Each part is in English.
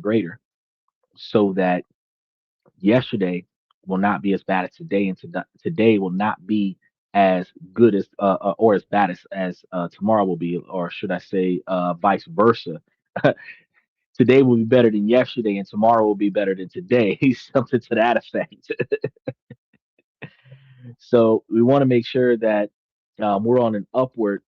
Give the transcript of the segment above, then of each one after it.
greater, so that yesterday will not be as bad as today, and today will not be as good as or as bad as tomorrow will be, or should I say, vice versa. Today will be better than yesterday, and tomorrow will be better than today. Something to that effect. So we want to make sure that we're on an upward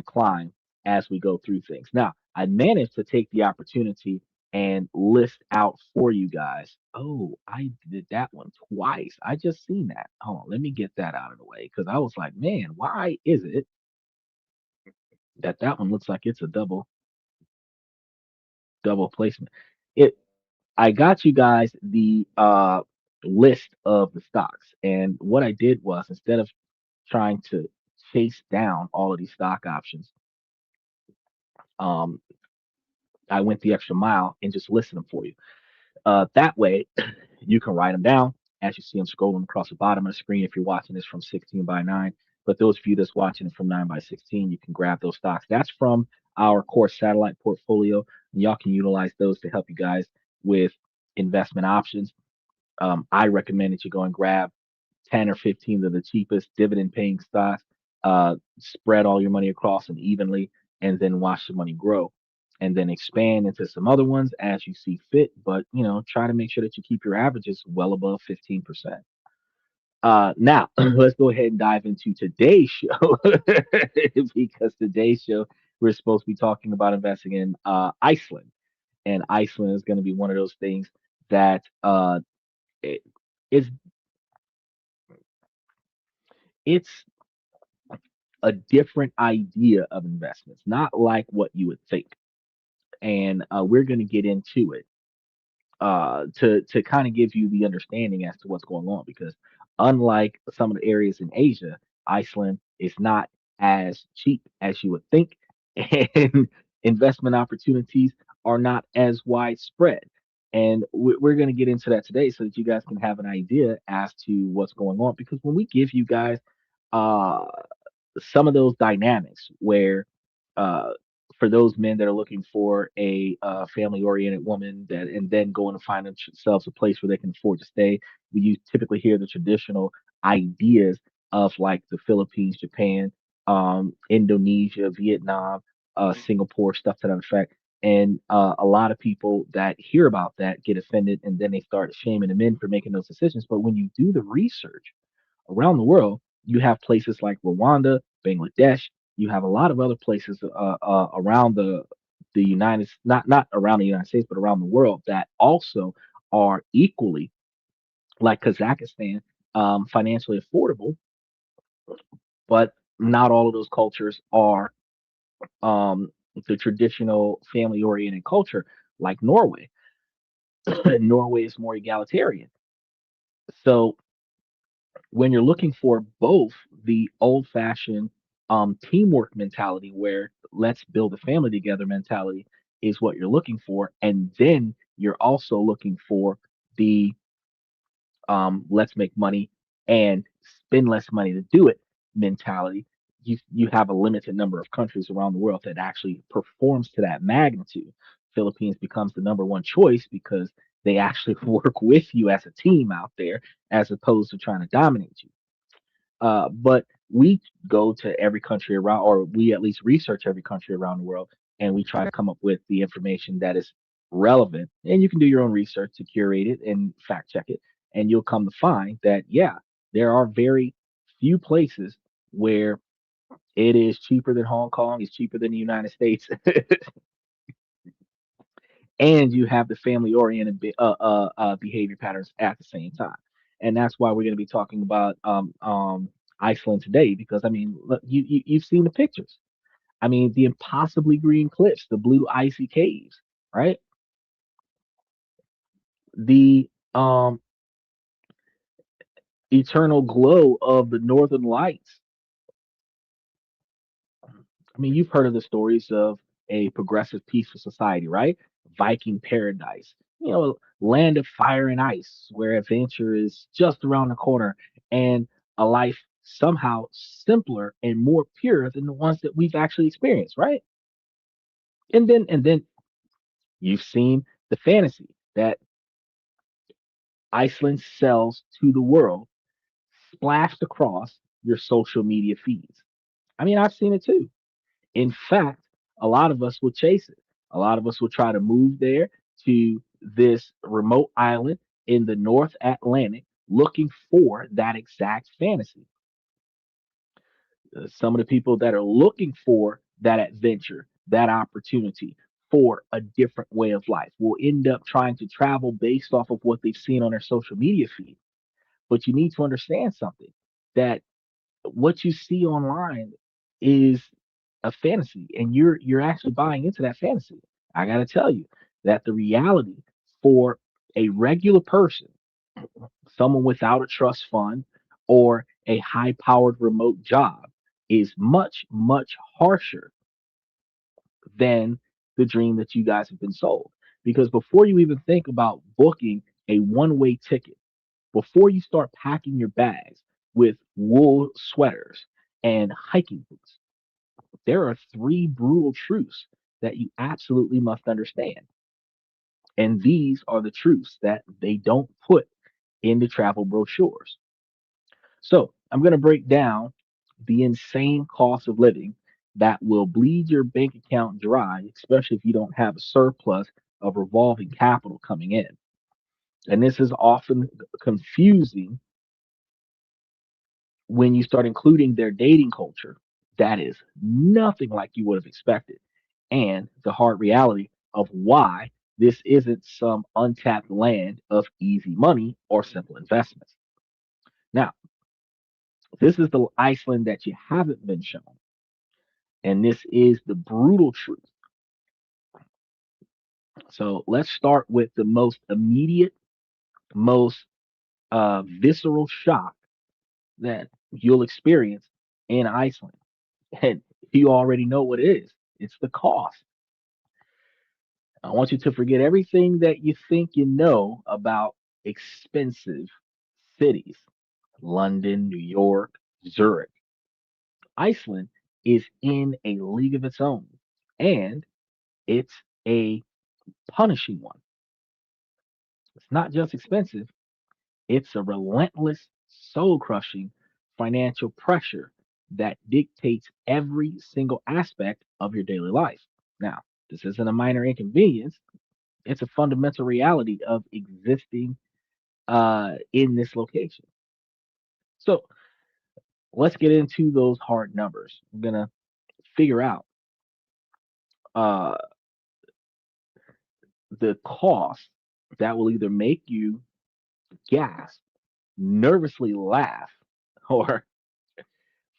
climb as we go through things. Now, I managed to take the opportunity and list out for you guys. Oh, I did that one twice. I just seen that. Hold on, let me get that out of the way because I was like, man, why is it that that one looks like it's a double placement? It. I got you guys the list of the stocks, and what I did was instead of trying to chase down all of these stock options, um, I went the extra mile and just listed them for you. That way, you can write them down as you see them scrolling across the bottom of the screen if you're watching this from 16 by 9. But those of you that's watching it from 9 by 16, you can grab those stocks. That's from our core satellite portfolio. And y'all can utilize those to help you guys with investment options. I recommend that you go and grab 10 or 15 of the cheapest dividend paying stocks, spread all your money across them evenly, and then watch the money grow. And then expand into some other ones as you see fit. But, try to make sure that you keep your averages well above 15%. Now, let's go ahead and dive into today's show because today's show, we're supposed to be talking about investing in Iceland. And Iceland is going to be one of those things that it, it's, it's a different idea of investments, not like what you would think. And we're going to get into it to kind of give you the understanding as to what's going on. Because unlike some of the areas in Asia, Iceland is not as cheap as you would think, and investment opportunities are not as widespread. And we're going to get into that today so that you guys can have an idea as to what's going on. Because when we give you guys uh, some of those dynamics where uh, for those men that are looking for a family oriented woman that and then going to find themselves a place where they can afford to stay, you typically hear the traditional ideas of like the Philippines, Japan, Indonesia, Vietnam, Singapore, stuff to that effect. And a lot of people that hear about that get offended and then they start shaming the men for making those decisions. But when you do the research around the world, you have places like Rwanda, Bangladesh. You have a lot of other places around the United, not around the United States, but around the world that also are equally like Kazakhstan, financially affordable. But not all of those cultures are um, the traditional family-oriented culture like Norway. Norway is more egalitarian. So when you're looking for both the old fashioned teamwork mentality, where let's build a family together mentality, is what you're looking for. And then you're also looking for the let's make money and spend less money to do it mentality. You have a limited number of countries around the world that actually performs to that magnitude. Philippines becomes the number one choice because they actually work with you as a team out there as opposed to trying to dominate you. But we go to every country around, or we at least research every country around the world, and we try to come up with the information that is relevant. And you can do your own research to curate it and fact check it, and you'll come to find that, yeah, there are very few places where it is cheaper than Hong Kong, it's cheaper than the United States, and you have the family oriented behavior patterns at the same time. And that's why we're going to be talking about Iceland today, because I mean, look, you've seen the pictures. I mean, the impossibly green cliffs, the blue icy caves, right? The eternal glow of the northern lights. I mean, you've heard of the stories of a progressive, peaceful society, right? Viking paradise, land of fire and ice, where adventure is just around the corner, and a life somehow simpler and more pure than the ones that we've actually experienced, right? And then you've seen The fantasy that Iceland sells to the world splashed across your social media feeds. I mean, I've seen it too. In fact, a lot of us will chase it. A lot of us will try to move there to this remote island in the North Atlantic looking for that exact fantasy. Some of the people that are looking for that adventure, that opportunity for a different way of life will end up trying to travel based off of what they've seen on their social media feed. But you need to understand something that what you see online is a fantasy and you're actually buying into that fantasy. I got to tell you that the reality for a regular person, someone without a trust fund or a high powered remote job, is much, much harsher than the dream that you guys have been sold. Because before you even think about booking a one-way ticket, before you start packing your bags with wool sweaters and hiking boots, there are three brutal truths that you absolutely must understand. And these are the truths that they don't put in the travel brochures. So I'm going to break down the insane cost of living that will bleed your bank account dry, especially if you don't have a surplus of revolving capital coming in. And this is often confusing when you start including their dating culture. That is nothing like you would have expected. And the hard reality of why this isn't some untapped land of easy money or simple investments. Now, this is the Iceland that you haven't been shown. And this is the brutal truth. So let's start with the most immediate, most visceral shock that you'll experience in Iceland. And you already know what it is, it's the cost. I want you to forget everything that you think you know about expensive cities London, New York, Zurich. Iceland is in a league of its own, and it's a punishing one. It's not just expensive, it's a relentless, soul crushing financial pressure that dictates every single aspect of your daily life. Now, this isn't a minor inconvenience, it's a fundamental reality of existing in this location. So let's get into those hard numbers. I'm going to figure out uh, the cost that will either make you gasp, nervously laugh, or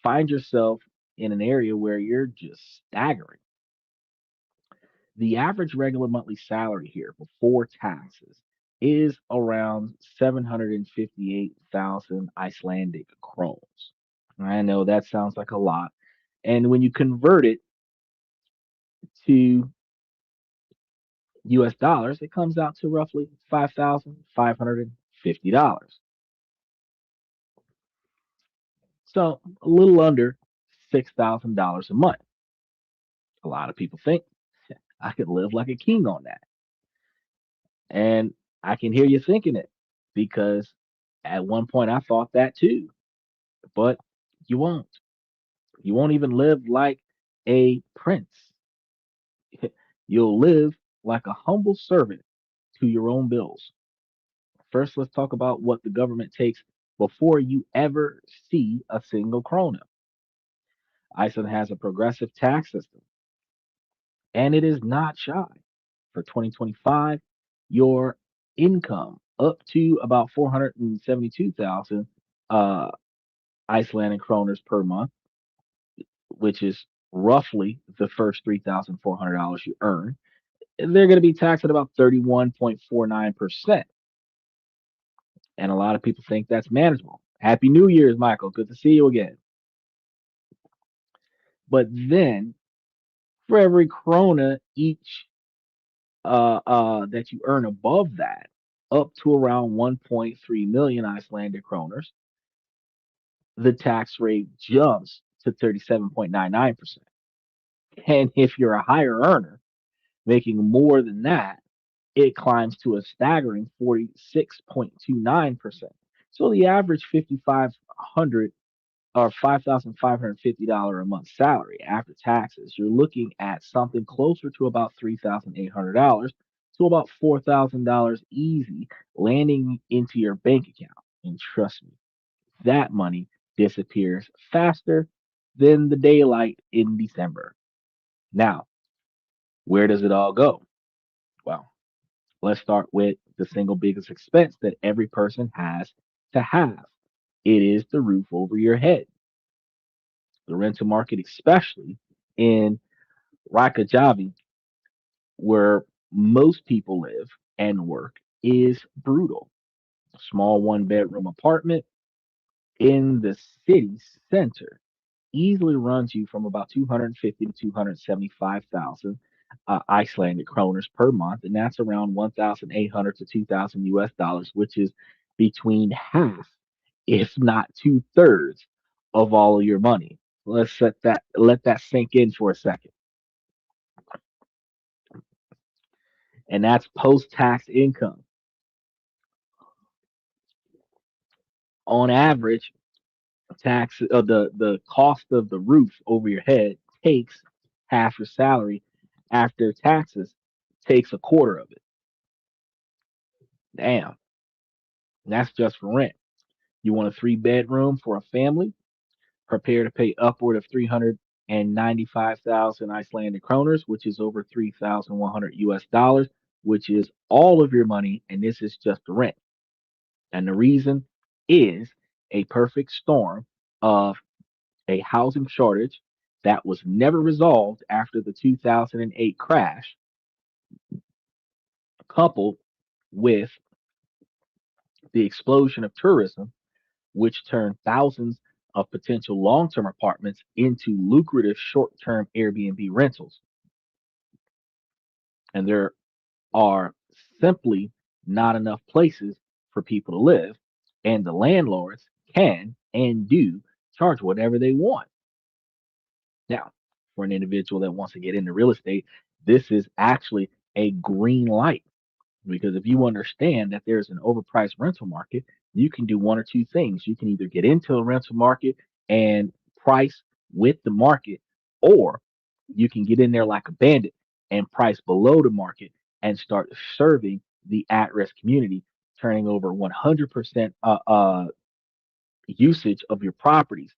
find yourself in an area where you're just staggering. The average regular monthly salary here before taxes is around 758,000 Icelandic krones. I know that sounds like a lot. And when you convert it to US dollars, it comes out to roughly $5,550. So a little under $6,000 a month. A lot of people think I could live like a king on that. And I can hear you thinking it because at one point I thought that too. But you won't. You won't even live like a prince. You'll live like a humble servant to your own bills. First, let's talk about what the government takes before you ever see a single krona. Iceland has a progressive tax system, and it is not shy. For 2025, your income up to about 472,000 uh, Icelandic kroners per month, which is roughly the first $3,400 you earn. They're going to be taxed at about 31.49%. And a lot of people think that's manageable. Happy New Year's, Michael. Good to see you again. But then for every krona each that you earn above that, up to around 1.3 million Icelandic kroners, the tax rate jumps to 37.99%. And if you're a higher earner making more than that, it climbs to a staggering 46.29%. So the average 5,500 or $5,550 a month salary after taxes, you're looking at something closer to about $3,800 to about $4,000 easy landing into your bank account. And trust me, that money disappears faster than the daylight in December. Now, where does it all go? Well, let's start with the single biggest expense that every person has to have. It is the roof over your head. The rental market, especially in Rakajavi, where most people live and work, is brutal. A small one-bedroom apartment in the city center easily runs you from about 250 to 275,000 Icelandic kroners per month, and that's around 1,800 to 2,000 US dollars, which is between half, if not two-thirds, of all of your money. Let that sink in for a second, and that's post-tax income. On average, the cost of the roof over your head takes half your salary after taxes takes a quarter of it. Damn, that's just for rent. You want a three-bedroom for a family? Prepare to pay upward of 395,000 Icelandic kroners, which is over 3,100 US dollars, which is all of your money, and this is just the rent. And the reason is a perfect storm of a housing shortage that was never resolved after the 2008 crash, coupled with the explosion of tourism, which turned thousands of potential long term apartments into lucrative short term Airbnb rentals. And there are simply not enough places for people to live, and the landlords can and do charge whatever they want. Now, for an individual that wants to get into real estate, this is actually a green light. Because if you understand that there's an overpriced rental market, you can do one or two things. You can either get into a rental market and price with the market, or you can get in there like a bandit and price below the market and start serving the at risk community, turning over 100% usage of your properties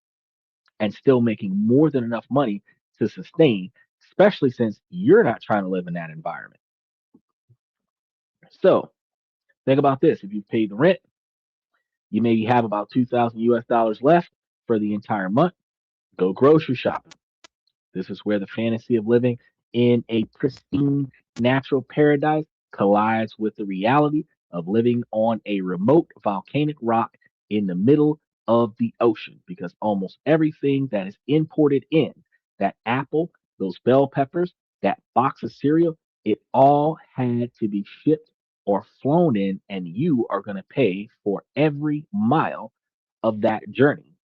and still making more than enough money to sustain, especially since you're not trying to live in that environment. So, think about this. If you pay the rent, you maybe have about 2,000 US dollars left for the entire month. Go grocery shopping. This is where the fantasy of living in a pristine natural paradise collides with the reality of living on a remote volcanic rock in the middle of the ocean because almost everything that is imported in, that apple, those bell peppers, that box of cereal, it all had to be shipped or flown in, and you are going to pay for every mile of that journey.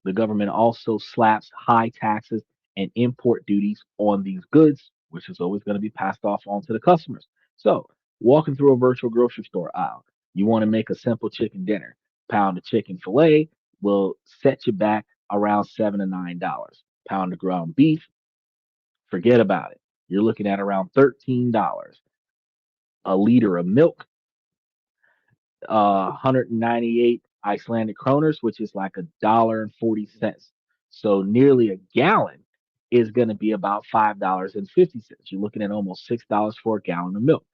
The government also slaps high taxes and import duties on these goods, which is always going to be passed off on to the customers. So, walking through a virtual grocery store aisle, you want to make a simple chicken dinner. Pound of chicken fillet will set you back around $7 to $9. Pound of ground beef, forget about it. You're looking at around $13. A liter of milk, 198 Icelandic kroners, which is like $1.40. So nearly a gallon is going to be about $5.50. You're looking at almost $6 for a gallon of milk.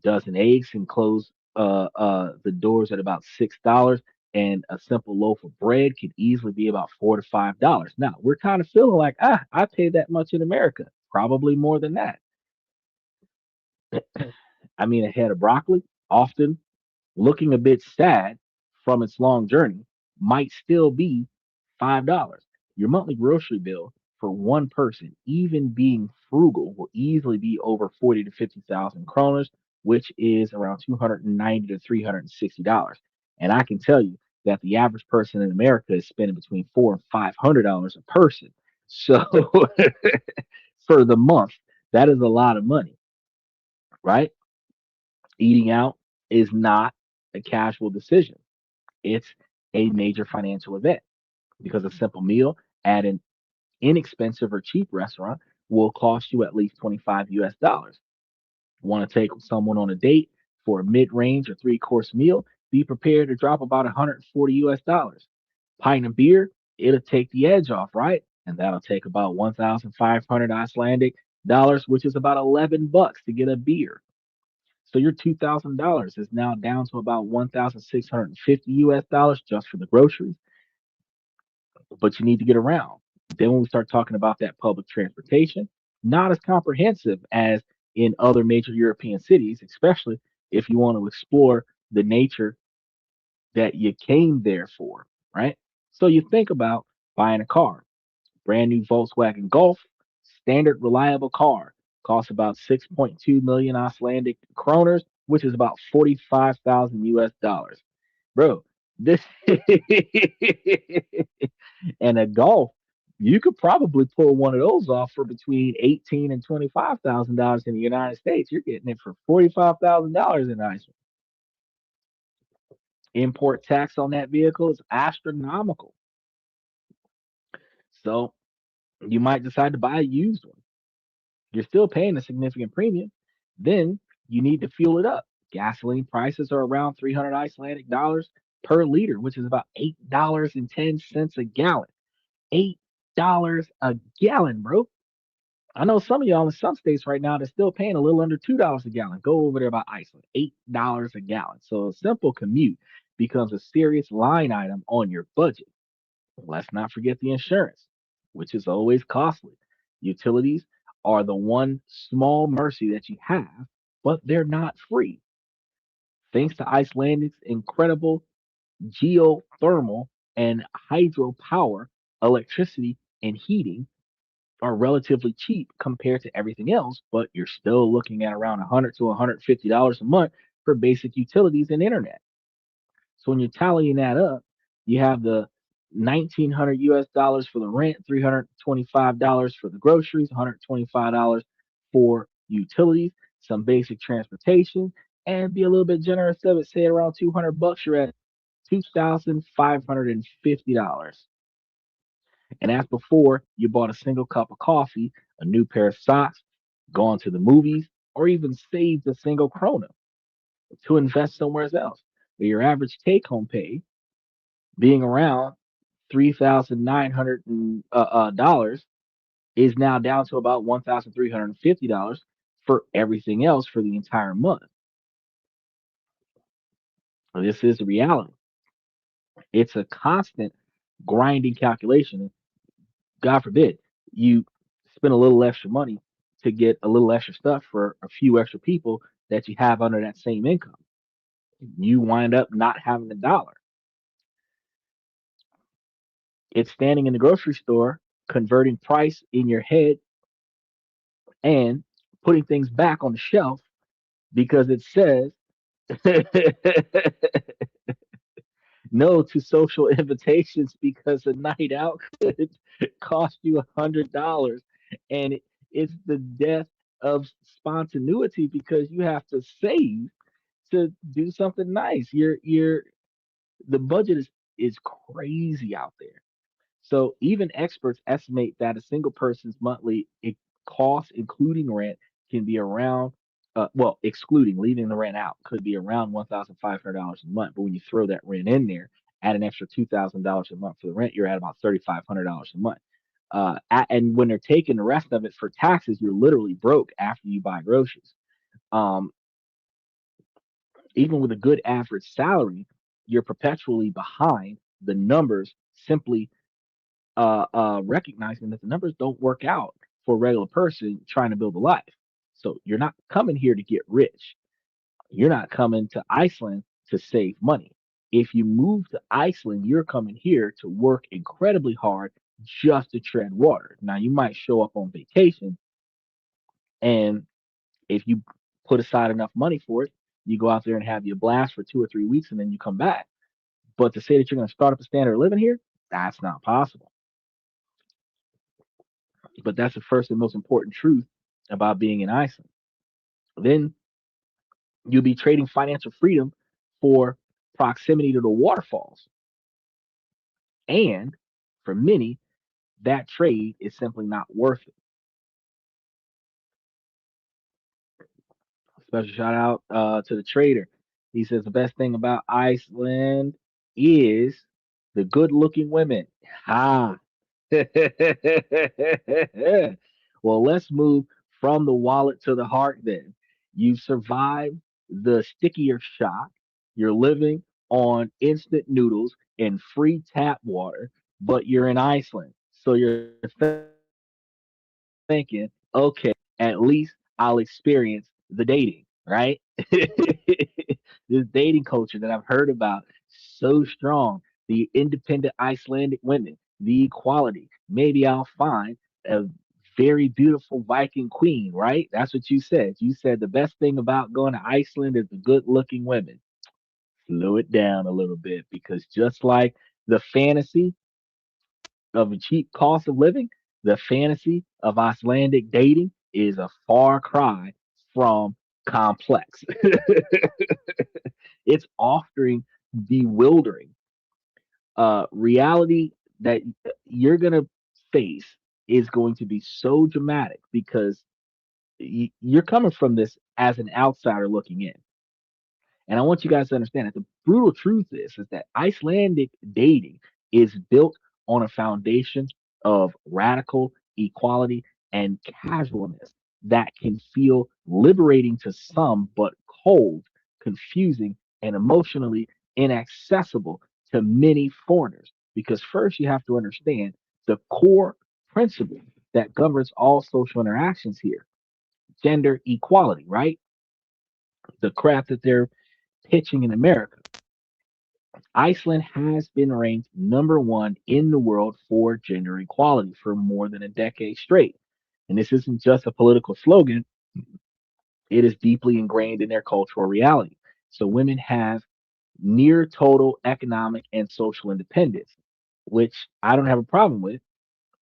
Dozen eggs and close the doors at about $6. And a simple loaf of bread could easily be about $4 to $5. Now we're kind of feeling like, I pay that much in America. Probably more than that. I mean, a head of broccoli, often looking a bit sad from its long journey, might still be $5. Your monthly grocery bill for one person, even being frugal, will easily be over 40 to 50,000 kroners, which is around 290 to $360. And I can tell you that the average person in America is spending between $400 and $500 a person. So for the month, that is a lot of money, right? Eating out is not a casual decision. It's a major financial event because a simple meal at an inexpensive or cheap restaurant will cost you at least 25 US dollars. Want to take someone on a date for a mid-range or three-course meal? Be prepared to drop about 140 US dollars. Pint of beer, it'll take the edge off, right? And that'll take about 1,500 Icelandic dollars, which is about 11 bucks to get a beer. So your $2,000 is now down to about 1,650 US dollars just for the groceries, but you need to get around. Then when we start talking about that public transportation, not as comprehensive as in other major European cities, especially if you want to explore the nature that you came there for, right? So you think about buying a car, brand new Volkswagen Golf, standard reliable car, costs about 6.2 million Icelandic kroners, which is about 45,000 US dollars. Bro, this and a Golf, you could probably pull one of those off for between 18 and $25,000 in the United States. You're getting it for $45,000 in Iceland. Import tax on that vehicle is astronomical. So you might decide to buy a used one. You're still paying a significant premium. Then you need to fuel it up. Gasoline prices are around 300 Icelandic dollars per liter, which is about $8.10 a gallon. $8 a gallon, bro. I know some of y'all in some states right now they're still paying a little under $2 a gallon. Go over there by Iceland, $8 a gallon. So a simple commute becomes a serious line item on your budget. Let's not forget the insurance, which is always costly. Utilities are the one small mercy that you have, but they're not free. Thanks to Icelandic's incredible geothermal and hydropower, electricity and heating are relatively cheap compared to everything else, but you're still looking at around $100 to $150 a month for basic utilities and internet. So when you're tallying that up, you have the 1,900 US dollars for the rent, $325 for the groceries, $125 for utilities, some basic transportation, and be a little bit generous of it. Say around 200 bucks, you're at $2,550. And as before, you bought a single cup of coffee, a new pair of socks, gone to the movies, or even saved a single krona to invest somewhere else. But your average take home pay being around $3,900 dollars is now down to about $1,350 for everything else for the entire month. This is the reality. It's a constant grinding calculation. God forbid you spend a little extra money to get a little extra stuff for a few extra people that you have under that same income. You wind up not having a dollar. It's standing in the grocery store, converting price in your head and putting things back on the shelf because it says no to social invitations because a night out could cost you $100, and it's the death of spontaneity because you have to save to do something nice. You're the budget is crazy out there. So even experts estimate that a single person's monthly cost, including rent, can be around, well, excluding leaving the rent out, could be around $1,500 a month. But when you throw that rent in there, add an extra $2,000 a month for the rent, you're at about $3,500 a month. And when they're taking the rest of it for taxes, you're literally broke after you buy groceries. Um, Even with a good average salary, you're perpetually behind the numbers simply recognizing that the numbers don't work out for a regular person trying to build a life. So you're not coming here to get rich. You're not coming to Iceland to save money. If you move to Iceland, you're coming here to work incredibly hard just to tread water. Now, you might show up on vacation, and if you put aside enough money for it, you go out there and have your blast for 2 or 3 weeks and then you come back. But to say that you're going to start up a standard of living here, that's not possible. But that's the first and most important truth about being in Iceland. Then You'll be trading financial freedom for proximity to the waterfalls. And for many, that trade is simply not worth it. Special shout out to the trader. He says the best thing about Iceland is the good looking women. Ha. Well, let's move from the wallet to the heart then. You've survived the stickier shock. You're living on instant noodles and free tap water, but you're in Iceland. So you're thinking, okay, at least I'll experience the dating, right? This dating culture that I've heard about so strong, the independent Icelandic women, the equality. Maybe I'll find a very beautiful Viking queen, right? That's what you said. You said the best thing about going to Iceland is the good looking women. Slow it down a little bit because just like the fantasy of a cheap cost of living, the fantasy of Icelandic dating is a far cry from complex. It's often bewildering. Reality that you're going to face is going to be so dramatic because you're coming from this as an outsider looking in. And I want you guys to understand that the brutal truth is that Icelandic dating is built on a foundation of radical equality and casualness that can feel liberating to some, but cold, confusing, and emotionally inaccessible to many foreigners. Because first, you have to understand the core principle that governs all social interactions here: gender equality, right? The crap that they're pitching in America. Iceland has been ranked number one in the world for gender equality for more than a decade straight. And this isn't just a political slogan, it is deeply ingrained in their cultural reality. So women have near total economic and social independence, which I don't have a problem with,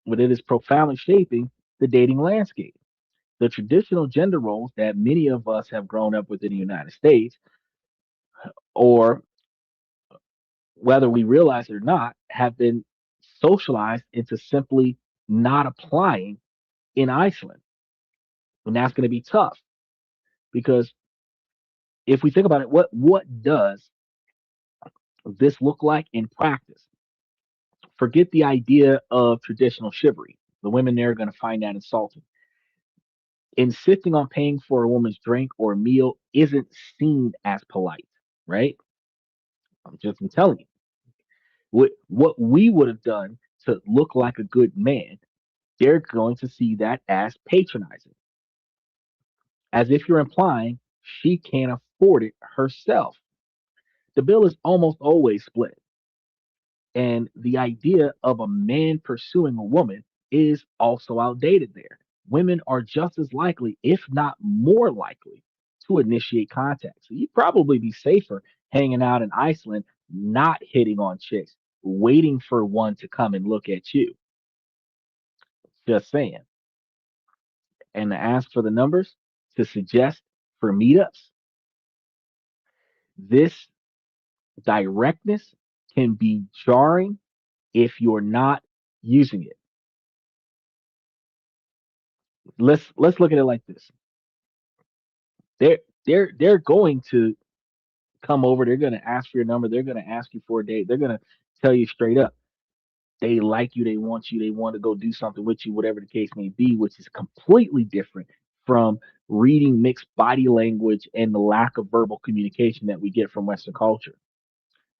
but it is profoundly shaping the dating landscape. The traditional gender roles that many of us have grown up with in the United States, or whether we realize it or not, have been socialized into simply not applying in Iceland. And that's going to be tough because if we think about it, what does this look like in practice? Forget the idea of traditional chivalry. The women there are going to find that insulting. Insisting on paying for a woman's drink or meal isn't seen as polite, right? I'm telling you. What we would have done to look like a good man, they're going to see that as patronizing, as if you're implying she can't afford it herself. The bill is almost always split. And the idea of a man pursuing a woman is also outdated there. Women are just as likely, if not more likely, to initiate contact. So you'd probably be safer hanging out in Iceland, not hitting on chicks, waiting for one to come and look at you. Just saying. And to ask for the numbers to suggest for meetups, this directness can be jarring if you're not using it. Let's look at it like this. They're going to come over, they're gonna ask for your number, they're gonna ask you for a date, they're gonna tell you straight up. They like you, they want to go do something with you, whatever the case may be, which is completely different from reading mixed body language and the lack of verbal communication that we get from Western culture.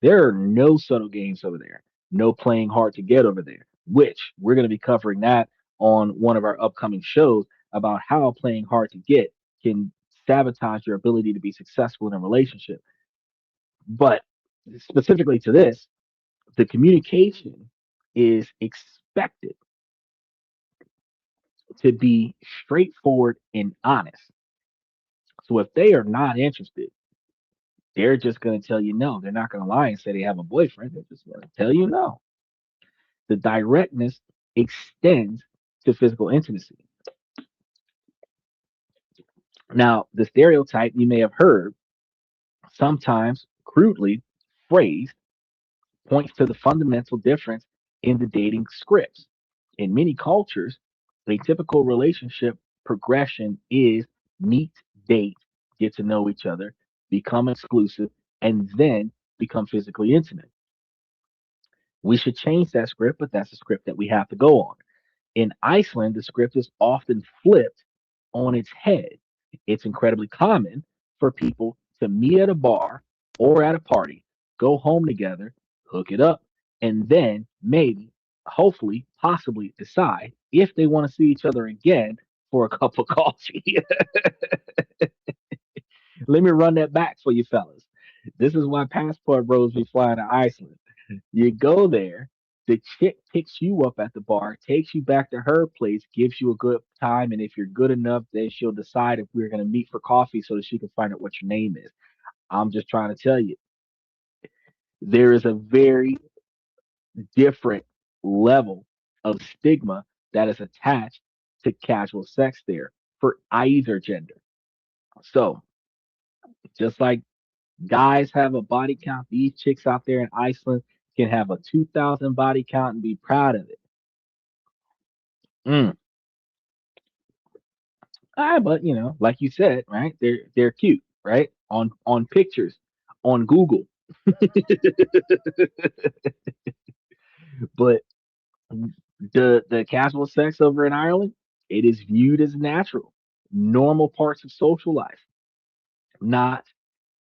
There are no subtle games over there, no playing hard to get over there, which we're going to be covering that on one of our upcoming shows about how playing hard to get can sabotage your ability to be successful in a relationship. But specifically to this, the communication is expected to be straightforward and honest. So if they are not interested, they're just going to tell you no. They're not going to lie and say they have a boyfriend. They're just going to tell you no. The directness extends to physical intimacy. Now, the stereotype you may have heard sometimes crudely phrased, points to the fundamental difference in the dating scripts. In many cultures, a typical relationship progression is meet, date, get to know each other, become exclusive, and then become physically intimate. We should change that script, but that's the script that we have to go on. In Iceland, the script is often flipped on its head. It's incredibly common for people to meet at a bar or at a party, go home together, hook it up, and then maybe, hopefully, possibly decide if they want to see each other again for a cup of coffee. Let me run that back for you fellas. This is why passport bros be flying to Iceland. You go there, the chick picks you up at the bar, takes you back to her place, gives you a good time, and if you're good enough, then she'll decide if we're gonna meet for coffee so that she can find out what your name is. I'm just trying to tell you, there is a very different level of stigma that is attached to casual sex there for either gender. So just like guys have a body count, these chicks out there in Iceland can have a 2,000 body count and be proud of it. Mm. Ah, but like you said, right? They're cute, right? On pictures, on Google. But the casual sex over in Ireland, it is viewed as natural, normal parts of social life, not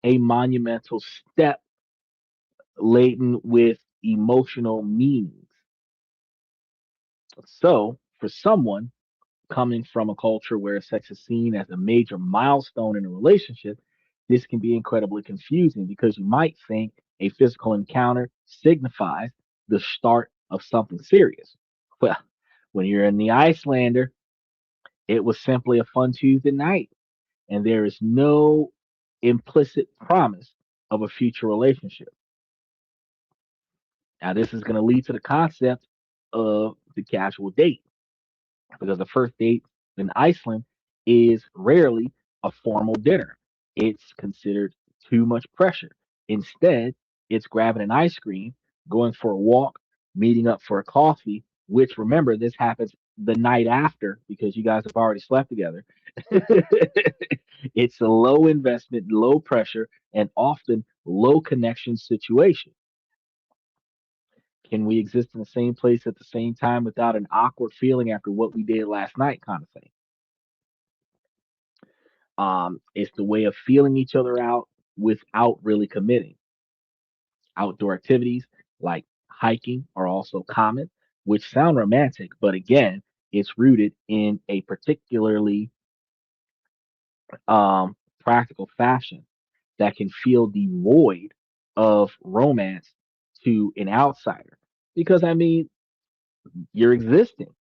a monumental step laden with emotional meanings. So, for someone coming from a culture where sex is seen as a major milestone in a relationship, this can be incredibly confusing because you might think a physical encounter signifies the start of something serious. Well, when you're in the Icelander, it was simply a fun Tuesday night, and there is no implicit promise of a future relationship. Now, this is going to lead to the concept of the casual date because the first date in Iceland is rarely a formal dinner. It's considered too much pressure. Instead, it's grabbing an ice cream, going for a walk, meeting up for a coffee, which remember, this happens the night after because you guys have already slept together. It's a low investment, low pressure, and often low connection situation. Can we exist in the same place at the same time without an awkward feeling after what we did last night, kind of thing? It's the way of feeling each other out without really committing. Outdoor activities like hiking are also common, which sound romantic, but again, it's rooted in a particularly practical fashion that can feel devoid of romance to an outsider. Because I mean, you're existing.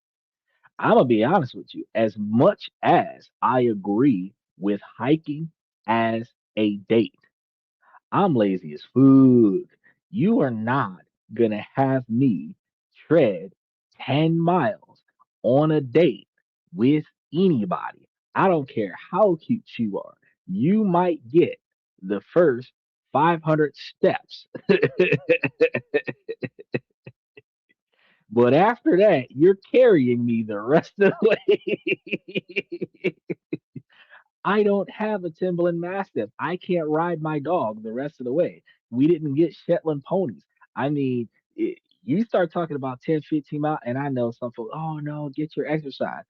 I'm gonna be honest with you. As much as I agree with hiking as a date, I'm lazy as food. You are not gonna have me tread 10 miles on a date with anybody. I don't care how cute you are. You might get the first 500 steps. But after that, you're carrying me the rest of the way. I don't have a Timberland Mastiff. I can't ride my dog the rest of the way. We didn't get Shetland ponies. I mean, you start talking about 10, 15 miles, and I know some folks, oh no, get your exercise.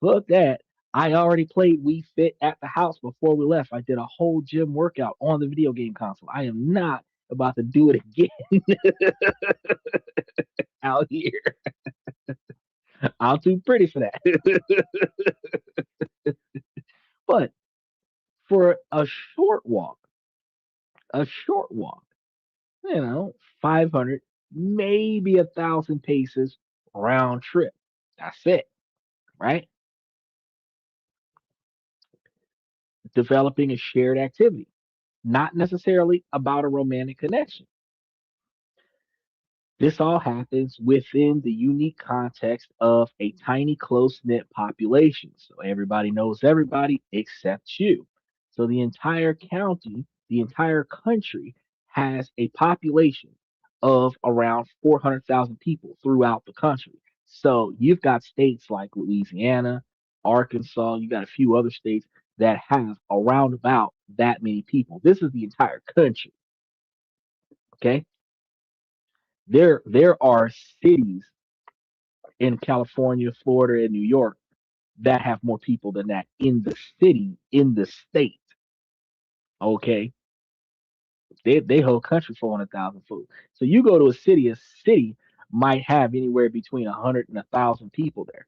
Look that. I already played Wii Fit at the house before we left. I did a whole gym workout on the video game console. I am not about to do it again out here. I'm too pretty for that. But for a short walk, 500, maybe 1,000 paces round trip. That's it, right? Developing a shared activity, not necessarily about a romantic connection. This all happens within the unique context of a tiny, close knit population. So everybody knows everybody except you. So the entire county The entire country has a population of around 400,000 people throughout the country. So you've got states like Louisiana, Arkansas, you got a few other states that have around about that many people. This is the entire country. Okay. There are cities in California, Florida, and New York that have more people than that in the city, in the state. Okay. They whole country 400,000 food. So you go to a city might have anywhere between 100 and 1,000 people there,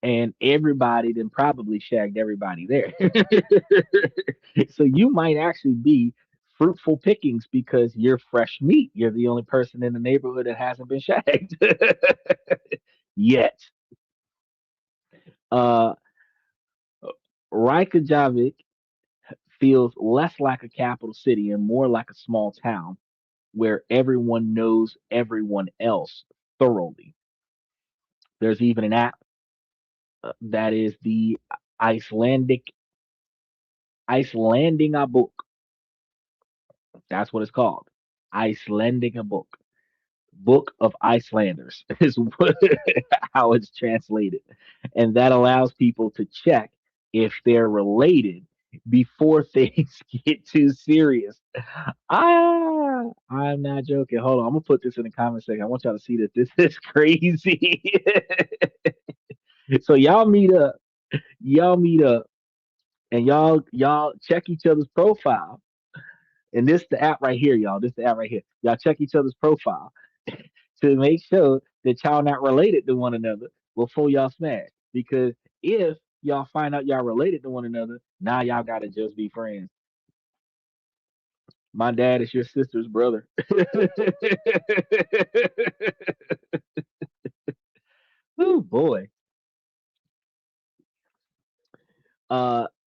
and everybody then probably shagged everybody there. So you might actually be fruitful pickings because you're fresh meat. You're the only person in the neighborhood that hasn't been shagged yet. Uh, Reykjavik feels less like a capital city and more like a small town where everyone knows everyone else thoroughly. There's even an app that is the Icelandic Icelanding a book. That's what it's called. Icelanding a book. Book of Icelanders is how it's translated. And that allows people to check if they're related before things get too serious. I'm not joking. Hold on. I'm gonna put this in the comment section. I want y'all to see that this is crazy. So y'all meet up, and y'all check each other's profile. And this the app right here, y'all. This the app right here. Y'all check each other's profile to make sure that y'all not related to one another before y'all smash. Because if y'all find out y'all related to one another, now y'all gotta just be friends. My dad is your sister's brother. Oh boy.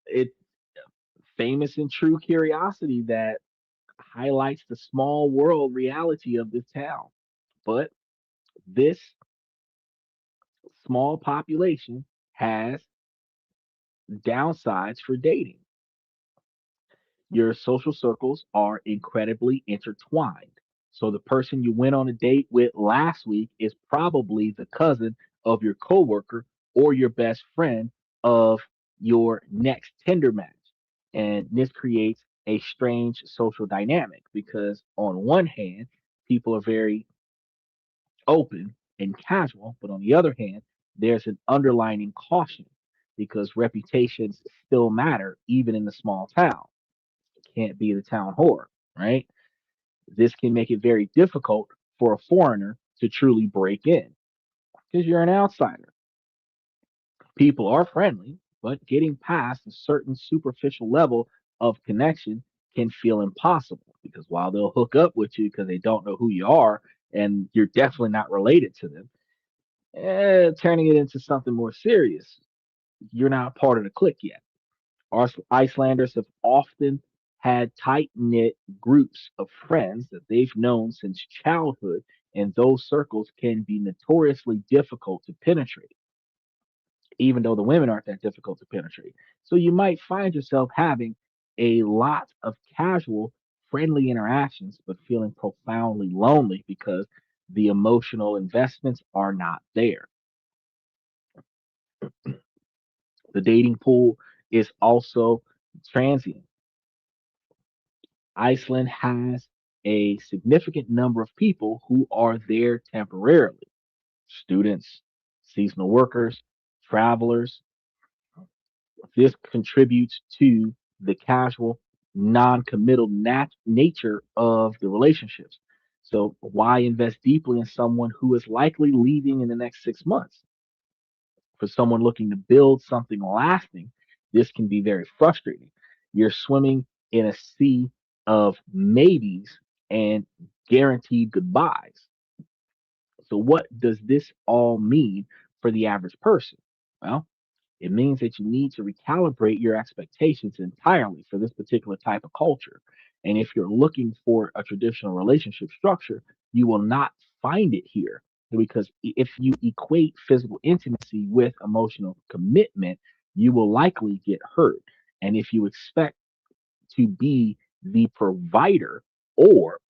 It's famous and true curiosity that highlights the small world reality of this town. But this small population has downsides for dating. Your social circles are incredibly intertwined. So the person you went on a date with last week is probably the cousin of your coworker or your best friend of your next Tinder match. And this creates a strange social dynamic because on one hand, people are very open and casual, but on the other hand, there's an underlining caution because reputations still matter even in the small town. Can't be the town whore, right? This can make it very difficult for a foreigner to truly break in because you're an outsider. People are friendly, but getting past a certain superficial level of connection can feel impossible because while they'll hook up with you because they don't know who you are and you're definitely not related to them, turning it into something more serious, you're not part of the clique yet. Icelanders have often had tight knit groups of friends that they've known since childhood, and those circles can be notoriously difficult to penetrate, even though the women aren't that difficult to penetrate. So you might find yourself having a lot of casual, friendly interactions, but feeling profoundly lonely because the emotional investments are not there. The dating pool is also transient. Iceland has a significant number of people who are there temporarily: students, seasonal workers, travelers. This contributes to the casual, non committal nature of the relationships. So, why invest deeply in someone who is likely leaving in the next 6 months? For someone looking to build something lasting, this can be very frustrating. You're swimming in a sea of maybes and guaranteed goodbyes. So, what does this all mean for the average person? Well, it means that you need to recalibrate your expectations entirely for this particular type of culture. And if you're looking for a traditional relationship structure, you will not find it here because if you equate physical intimacy with emotional commitment, you will likely get hurt. And if you expect to be the provider or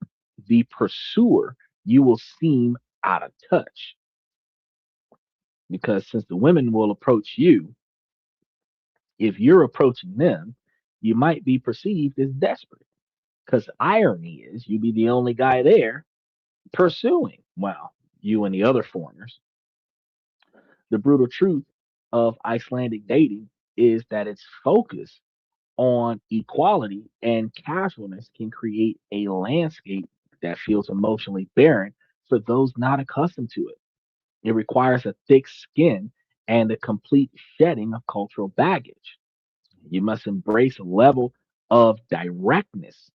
the pursuer, you will seem out of touch. Because since the women will approach you, if you're approaching them, you might be perceived as desperate. Because irony is, you be the only guy there pursuing, well, you and the other foreigners. The brutal truth of Icelandic dating is that its focus on equality and casualness can create a landscape that feels emotionally barren for those not accustomed to it. It requires a thick skin and a complete shedding of cultural baggage. You must embrace a level of directness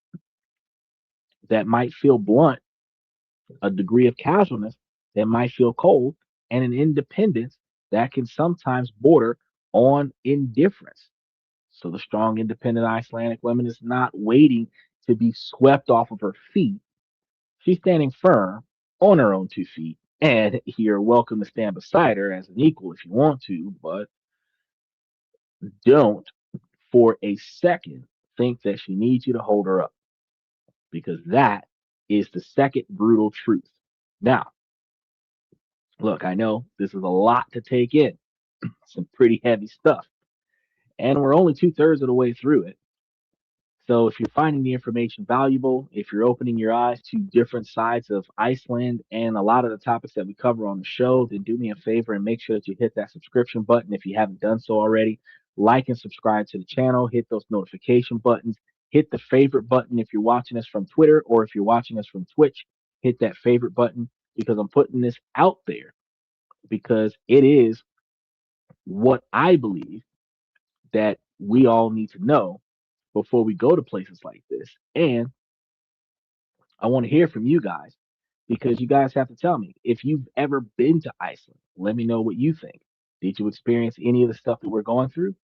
that might feel blunt, a degree of casualness that might feel cold, and an independence that can sometimes border on indifference. So the strong, independent Icelandic woman is not waiting to be swept off of her feet. She's standing firm on her own 2 feet, and you're welcome to stand beside her as an equal if you want to, but don't for a second think that she needs you to hold her up, because that is the second brutal truth. Now, look, I know this is a lot to take in, some pretty heavy stuff, and we're only two-thirds of the way through it. So if you're finding the information valuable, if you're opening your eyes to different sides of Iceland and a lot of the topics that we cover on the show, then do me a favor and make sure that you hit that subscription button if you haven't done so already. Like and subscribe to the channel, hit those notification buttons, hit the favorite button if you're watching us from Twitter, or if you're watching us from Twitch, hit that favorite button because I'm putting this out there because it is what I believe that we all need to know before we go to places like this. And I want to hear from you guys because you guys have to tell me if you've ever been to Iceland. Let me know what you think. Did you experience any of the stuff that we're going through?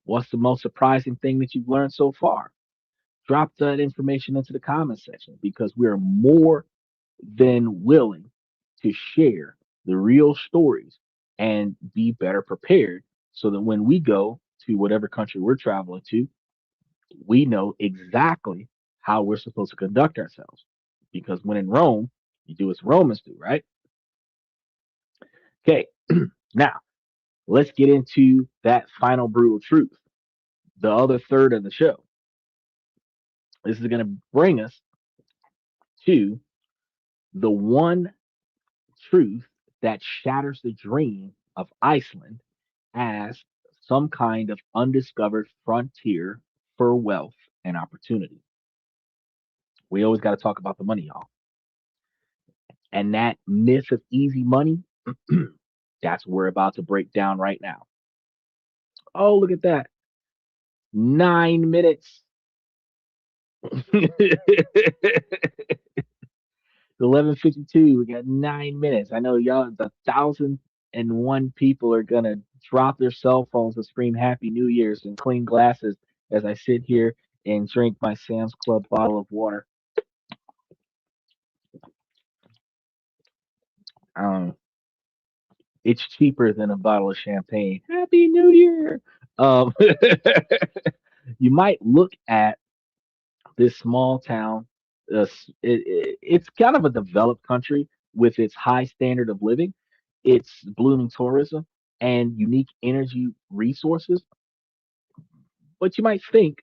What's the most surprising thing that you've learned so far? Drop that information into the comment section because we're more than willing to share the real stories and be better prepared so that when we go to whatever country we're traveling to, we know exactly how we're supposed to conduct ourselves. Because when in Rome, you do as Romans do, right? Okay, now let's get into that final brutal truth, the other third of the show. This is going to bring us to the one truth that shatters the dream of Iceland as some kind of undiscovered frontier for wealth and opportunity. We always got to talk about the money, y'all. And that myth of easy money, that's what we're about to break down right now. Oh, look at that. 9 minutes. 11:52. We got 9 minutes. I know y'all, the 1,001 people are gonna drop their cell phones and scream Happy New Year's and clean glasses as I sit here and drink my Sam's Club bottle of water. Um, it's cheaper than a bottle of champagne. Happy New Year. Um, you might look at this small town. It's kind of a developed country with its high standard of living, its blooming tourism, and unique energy resources. But you might think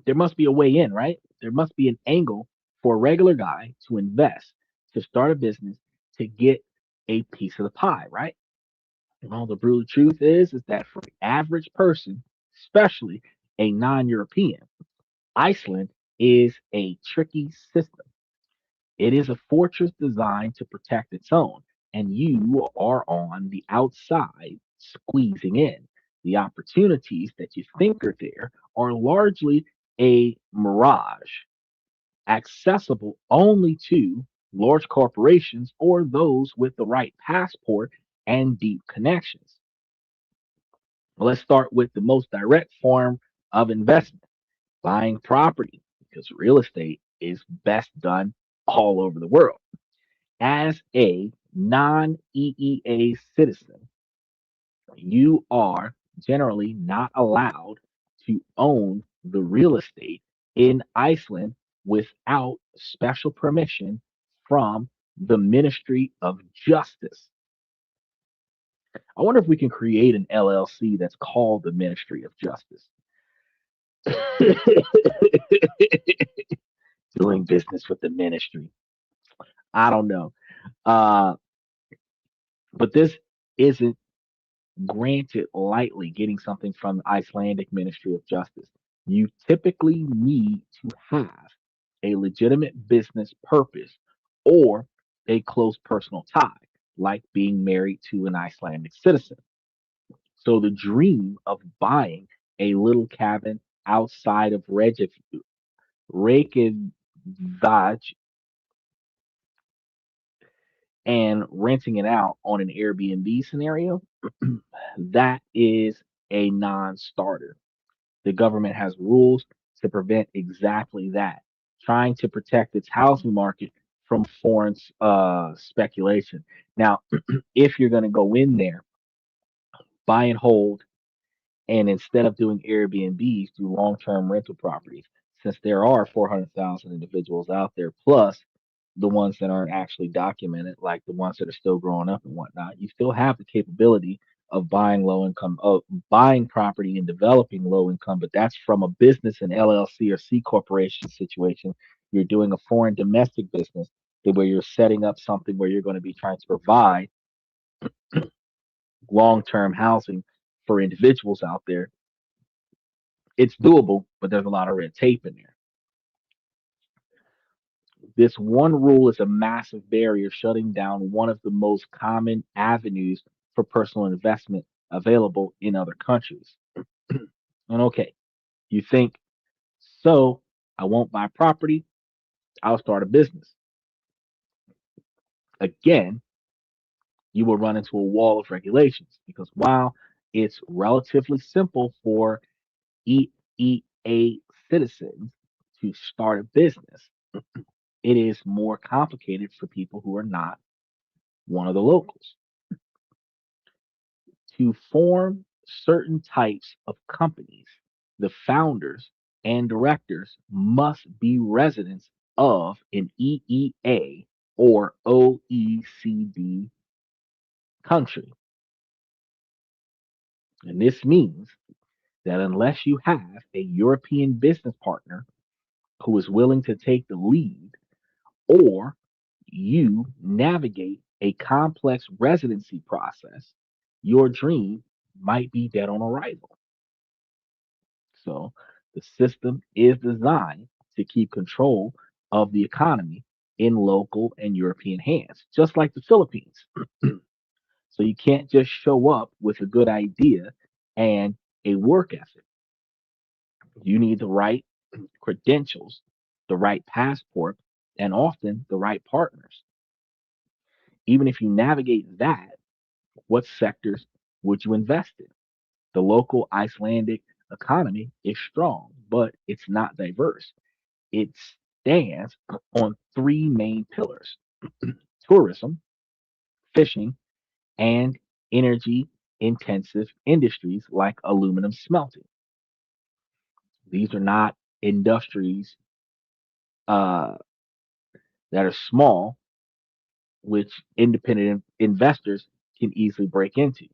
there must be a way in, right? There must be an angle for a regular guy to invest, to start a business, to get a piece of the pie, right? Well, the brutal truth is that for the average person, especially a non-European, Iceland is a tricky system. It is a fortress designed to protect its own, and you are on the outside squeezing in. The opportunities that you think are there are largely a mirage, accessible only to large corporations or those with the right passport and deep connections. Well, let's start with the most direct form of investment, buying property, because real estate is best done all over the world. As a non EEA citizen, you are generally not allowed to own the real estate in Iceland without special permission from the Ministry of Justice. I wonder if we can create an LLC that's called the Ministry of Justice. Doing business with the ministry. I don't know. Uh, but this isn't granted lightly, getting something from the Icelandic Ministry of Justice. You typically need to have a legitimate business purpose or a close personal tie, like being married to an Icelandic citizen. So the dream of buying a little cabin outside of Reykjavik and renting it out on an Airbnb scenario, that is a non-starter. The government has rules to prevent exactly that, trying to protect its housing market from foreign speculation. Now, if you're going to go in there, buy and hold, and instead of doing Airbnbs, do long-term rental properties, since there are 400,000 individuals out there, plus the ones that aren't actually documented, like the ones that are still growing up and whatnot. You still have the capability of buying low income, of buying property and developing low income, but that's from a business, an LLC or C corporation situation. You're doing a foreign domestic business where you're setting up something where you're going to be trying to provide long term housing for individuals out there. It's doable, but there's a lot of red tape in there. This one rule is a massive barrier, shutting down one of the most common avenues for personal investment available in other countries. And okay, you think, so I won't buy property, I'll start a business. Again, you will run into a wall of regulations because while it's relatively simple for EEA citizens to start a business, it is more complicated for people who are not one of the locals. To form certain types of companies, the founders and directors must be residents of an EEA or OECD country. And this means that unless you have a European business partner who is willing to take the lead, or you navigate a complex residency process, your dream might be dead on arrival. So the system is designed to keep control of the economy in local and European hands, just like the Philippines. So you can't just show up with a good idea and a work ethic. You need the right credentials, the right passport, and often the right partners. Even if you navigate that, what sectors would you invest in? The local Icelandic economy is strong, but it's not diverse. It stands on three main pillars: tourism, fishing, and energy intensive industries like aluminum smelting. These are not industries uh, that are small, which independent investors can easily break into.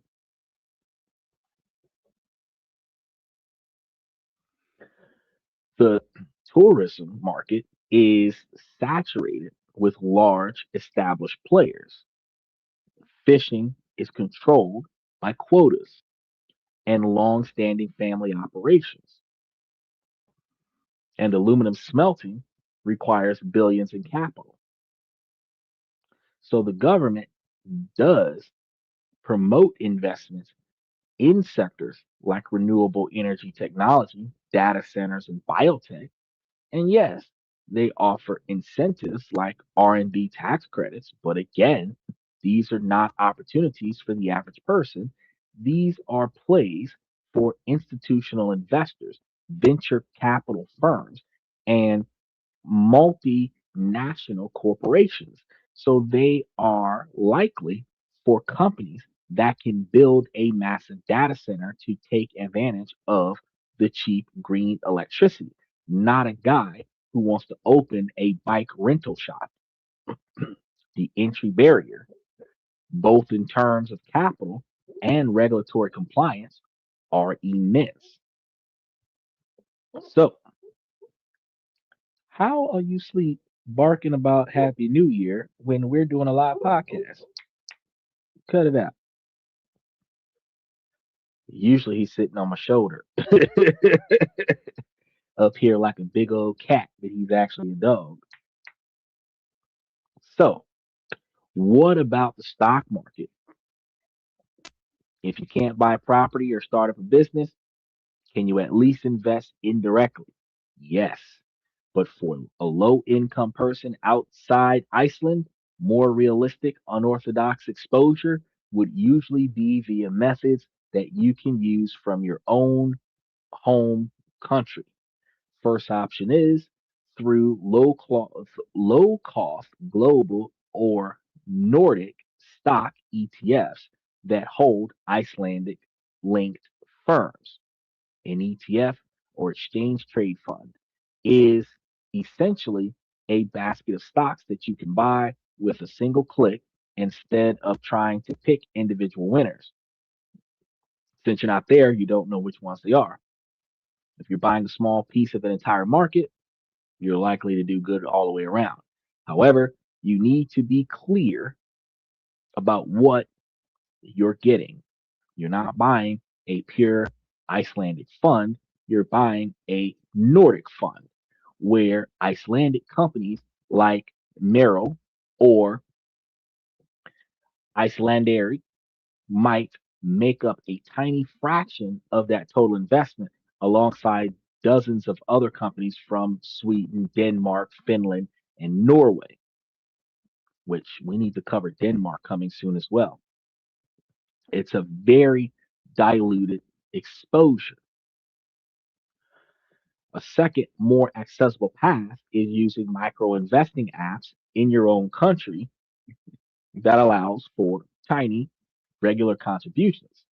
The tourism market is saturated with large established players. Fishing is controlled by quotas and long-standing family operations. And aluminum smelting requires billions in capital. So the government does promote investments in sectors like renewable energy technology, data centers, and biotech. And yes, they offer incentives like R&D tax credits, but again, these are not opportunities for the average person. These are plays for institutional investors, venture capital firms, and multinational corporations. So they are likely for companies that can build a massive data center to take advantage of the cheap green electricity. not a guy who wants to open a bike rental shop. The entry barrier, both in terms of capital and regulatory compliance, are immense. So, how are you sleep barking about Happy New Year when we're doing a live podcast? Cut it out. Usually he's sitting on my shoulder up here like a big old cat, but he's actually a dog. So, what about the stock market? If you can't buy property or start up a business, can you at least invest indirectly? Yes. But for a low income person outside Iceland, more realistic, unorthodox exposure would usually be via methods that you can use from your own home country. First option is through low cost global or Nordic stock ETFs that hold Icelandic linked firms. An ETF or exchange trade fund is essentially a basket of stocks that you can buy with a single click instead of trying to pick individual winners. Since you're not there, you don't know which ones they are. If you're buying a small piece of an entire market, you're likely to do good all the way around. However, you need to be clear about what you're getting. You're not buying a pure Icelandic fund, you're buying a Nordic fund where Icelandic companies like Merrill or Icelandair might make up a tiny fraction of that total investment alongside dozens of other companies from Sweden, Denmark, Finland, and Norway, which we need to cover Denmark coming soon as well. It's a very diluted exposure. A second, more accessible path is using micro investing apps in your own country that allows for tiny, regular contributions.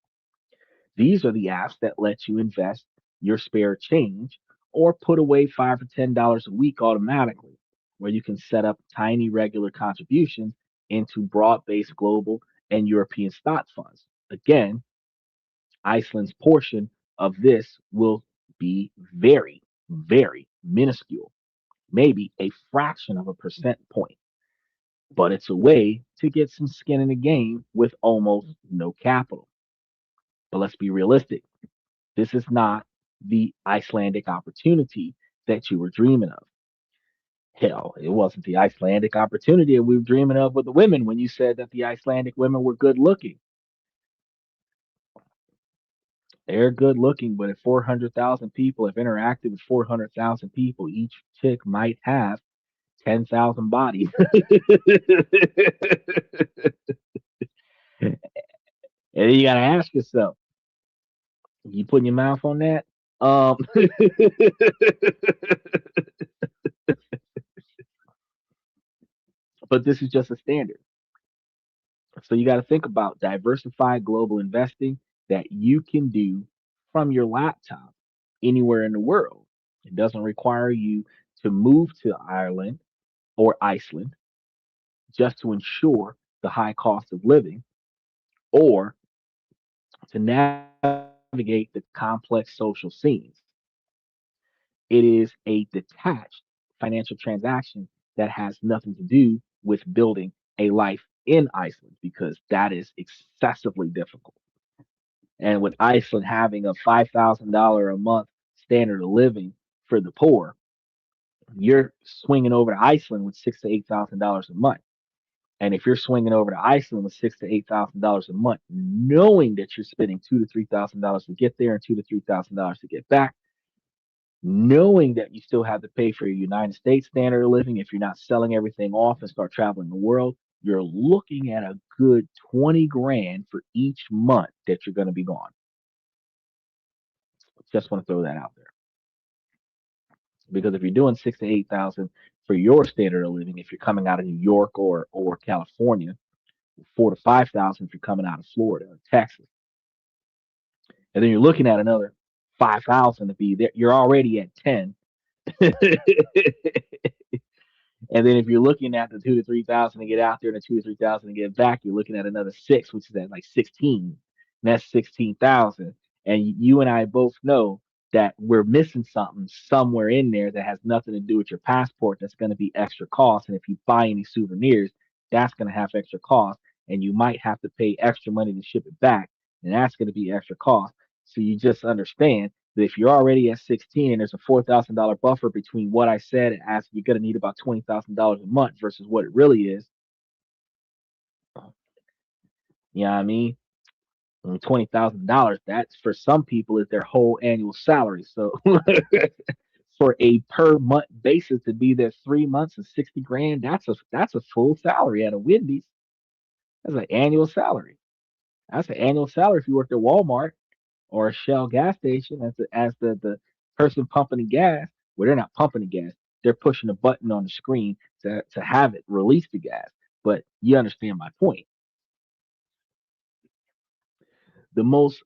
These are the apps that let you invest your spare change or put away $5 or $10 a week automatically, where you can set up tiny, regular contributions into broad based global and European stock funds. Again, Iceland's portion of this will be very, very minuscule, maybe a fraction of a percent point, but it's a way to get some skin in the game with almost no capital. But let's be realistic. This is not the Icelandic opportunity that you were dreaming of. Hell, it wasn't the Icelandic opportunity we were dreaming of with the women when you said that the Icelandic women were good looking. They're good looking, but if 400,000 people have interacted with 400,000 people, each chick might have 10,000 bodies. And then you got to ask yourself, you putting your mouth on that? But this is just a standard. So you got to think about diversified global investing that you can do from your laptop anywhere in the world. It doesn't require you to move to Ireland or Iceland just to ensure the high cost of living or to navigate the complex social scenes. It is a detached financial transaction that has nothing to do with building a life in Iceland because that is excessively difficult. And with Iceland having a $5,000 a month standard of living for the poor, you're swinging over to Iceland with $6,000 to $8,000 a month. And if you're swinging over to Iceland with $6,000 to $8,000 a month, knowing that you're spending $2,000 to $3,000 to get there and $2,000 to $3,000 to get back, knowing that you still have to pay for your United States standard of living if you're not selling everything off and start traveling the world, you're looking at a good 20 grand for each month that you're going to be gone. Just want to throw that out there. Because if you're doing 6 to 8 thousand for your standard of living, if you're coming out of New York or California, 4 to 5 thousand if you're coming out of Florida or Texas, and then you're looking at another 5,000 to be there, you're already at 10. And then if you're looking at the 2 to 3 thousand to get out there and the 2 to 3 thousand to get back, you're looking at another six, which is at like 16. And that's 16,000. And you and I both know that we're missing something somewhere in there that has nothing to do with your passport. That's going to be extra cost. And if you buy any souvenirs, that's going to have extra cost. And you might have to pay extra money to ship it back. And that's going to be extra cost. So you just understand that if you're already at 16 and there's a $4,000 buffer between what I said as you're going to need about $20,000 a month versus what it really is, you know what I mean? And $20,000, that's for some people is their whole annual salary. So for a per month basis to be there 3 months and 60 grand, that's a full salary at a Wendy's. That's an annual salary. That's an annual salary if you worked at Walmart or a Shell gas station as the person pumping the gas. Well, they're not pumping the gas. They're pushing a button on the screen to have it release the gas. But you understand my point. The most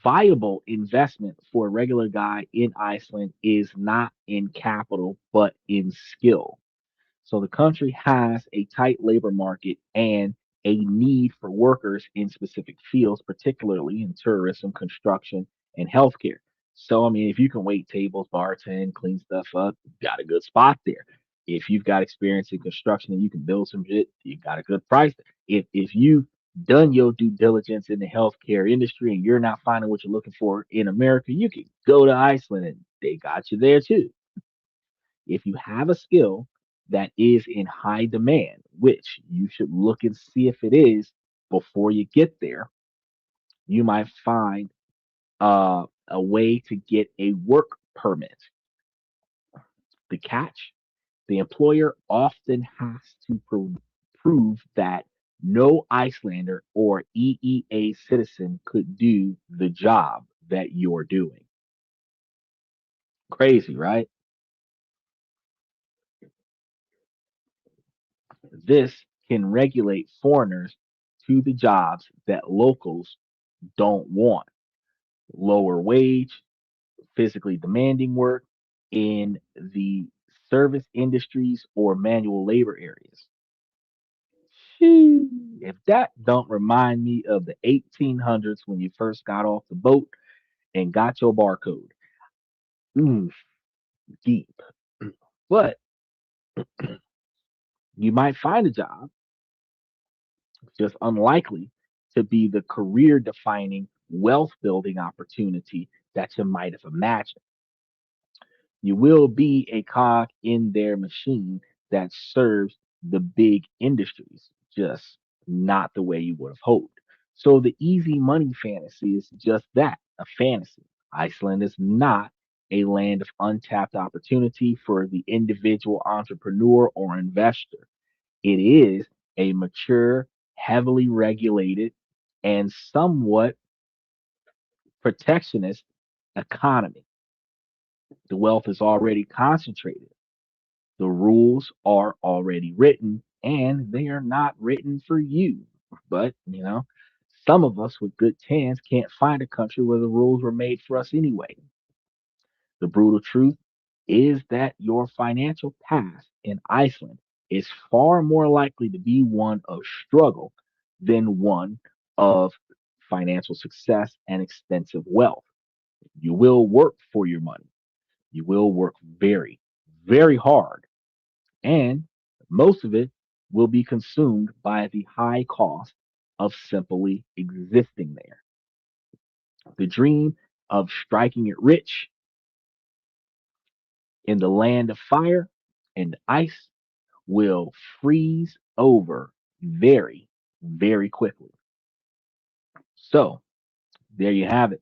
viable investment for a regular guy in Iceland is not in capital, but in skill. So the country has a tight labor market and a need for workers in specific fields, particularly in tourism, construction, and healthcare. So, I mean, if you can wait tables, bartend, clean stuff up, you got a good spot there. If you've got experience in construction and you can build some shit, you got a good price there. If you've done your due diligence in the healthcare industry and you're not finding what you're looking for in America, you can go to Iceland and they got you there too. If you have a skill that is in high demand, which you should look and see if it is before you get there, you might find a way to get a work permit. The catch, the employer often has to prove that no Icelander or EEA citizen could do the job that you're doing. Crazy, right? This can regulate foreigners to the jobs that locals don't want. Lower wage, physically demanding work in the service industries or manual labor areas. If that don't remind me of the 1800s when you first got off the boat and got your barcode. Mm, deep. But you might find a job, just unlikely to be the career defining, wealth building opportunity that you might have imagined. You will be a cog in their machine that serves the big industries, just not the way you would have hoped. So the easy money fantasy is just that, a fantasy. Iceland is not a land of untapped opportunity for the individual entrepreneur or investor. It is a mature, heavily regulated, and somewhat protectionist economy. The wealth is already concentrated. The rules are already written and they are not written for you. But, some of us with good tans can't find a country where the rules were made for us anyway. The brutal truth is that your financial past in Iceland is far more likely to be one of struggle than one of financial success and extensive wealth. You will work for your money. You will work very, very hard, and most of it will be consumed by the high cost of simply existing there. The dream of striking it rich in the land of fire and ice will freeze over very, very quickly. So, there you have it.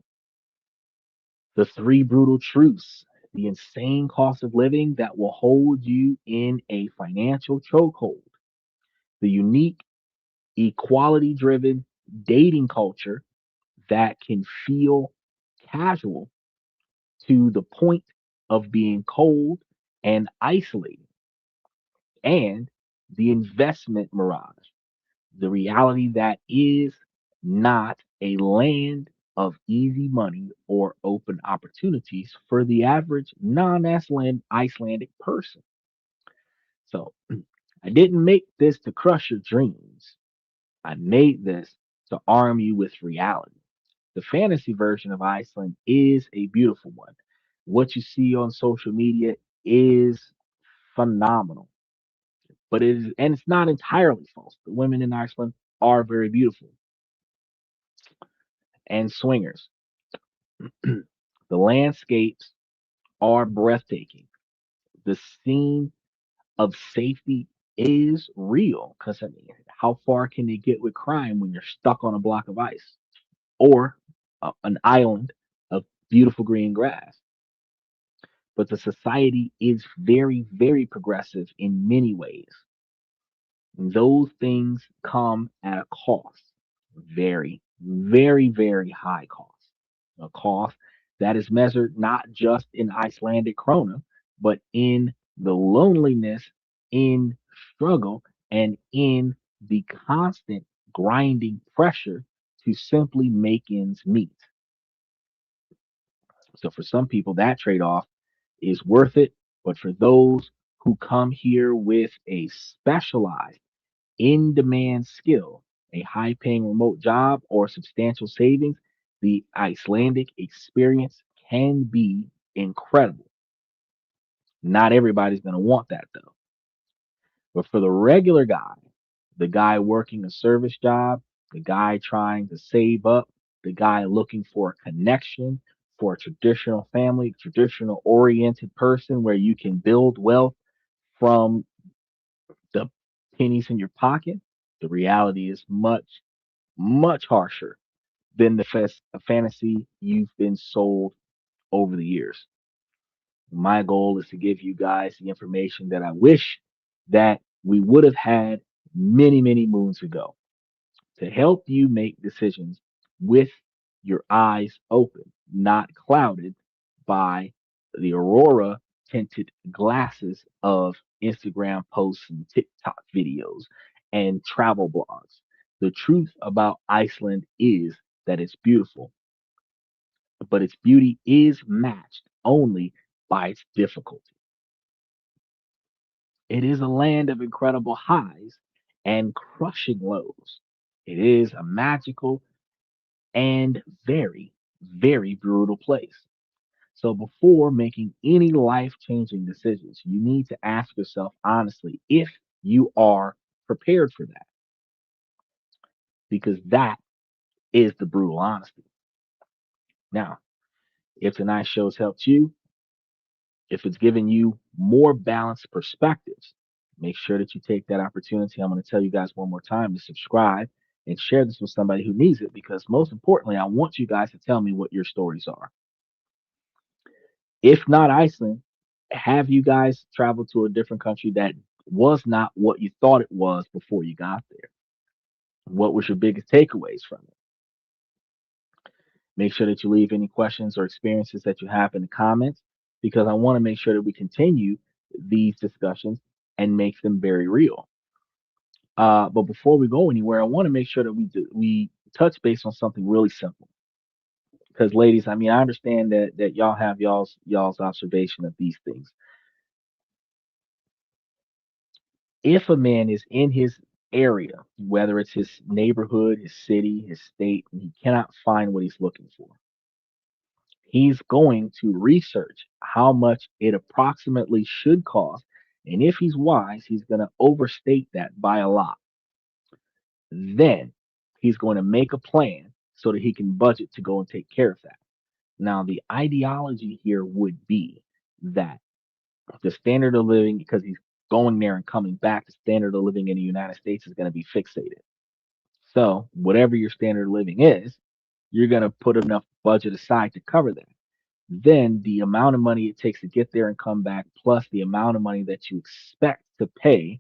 The three brutal truths. The insane cost of living that will hold you in a financial chokehold. The unique, equality driven dating culture that can feel casual to the point of being cold and isolating. And the investment mirage, the reality that is not a land of easy money or open opportunities for the average non-Icelandic person. So I didn't make this to crush your dreams. I made this to arm you with reality. The fantasy version of Iceland is a beautiful one. What you see on social media is phenomenal, but it is, and it's not entirely false. The women in Iceland are very beautiful and swingers. The landscapes are breathtaking. The scene of safety is real because I mean, how far can they get with crime when you're stuck on a block of ice or an island of beautiful green grass? But the society is very, very progressive in many ways. Those things come at a cost, very, very, very high cost. A cost that is measured not just in Icelandic krona, but in the loneliness, in struggle, and in the constant grinding pressure to simply make ends meet. So for some people, that trade off is worth it. But for those who come here with a specialized, in demand skill, a high paying remote job, or substantial savings, the Icelandic experience can be incredible. Not everybody's going to want that though. But for the regular guy, the guy working a service job, the guy trying to save up, the guy looking for a connection, for a traditional family, traditional oriented person where you can build wealth from the pennies in your pocket, the reality is much, much harsher than the fantasy you've been sold over the years. My goal is to give you guys the information that I wish that we would have had many, many moons ago to help you make decisions with your eyes open, not clouded by the aurora tinted glasses of Instagram posts and TikTok videos and travel blogs. The truth about Iceland is that it's beautiful, but its beauty is matched only by its difficulty. It is a land of incredible highs and crushing lows. It is a magical and very, very brutal place. So before making any life changing decisions, you need to ask yourself honestly if you are prepared for that, because that is the brutal honesty. Now, if tonight's show has helped you, if it's given you more balanced perspectives, make sure that you take that opportunity. I'm going to tell you guys one more time to subscribe and share this with somebody who needs it because most importantly, I want you guys to tell me what your stories are. If not Iceland, have you guys traveled to a different country that was not what you thought it was before you got there? What was your biggest takeaways from it? Make sure that you leave any questions or experiences that you have in the comments because I want to make sure that we continue these discussions and make them very real. But before we go anywhere, I want to make sure that we touch base on something really simple. Because ladies, I mean, I understand that y'all have y'all's observation of these things. If a man is in his area, whether it's his neighborhood, his city, his state, and he cannot find what he's looking for, he's going to research how much it approximately should cost. And if he's wise, he's going to overstate that by a lot. Then he's going to make a plan so that he can budget to go and take care of that. Now, the ideology here would be that the standard of living, because he's going there and coming back, the standard of living in the United States is going to be fixated. So, whatever your standard of living is, you're going to put enough budget aside to cover that. Then the amount of money it takes to get there and come back, plus the amount of money that you expect to pay,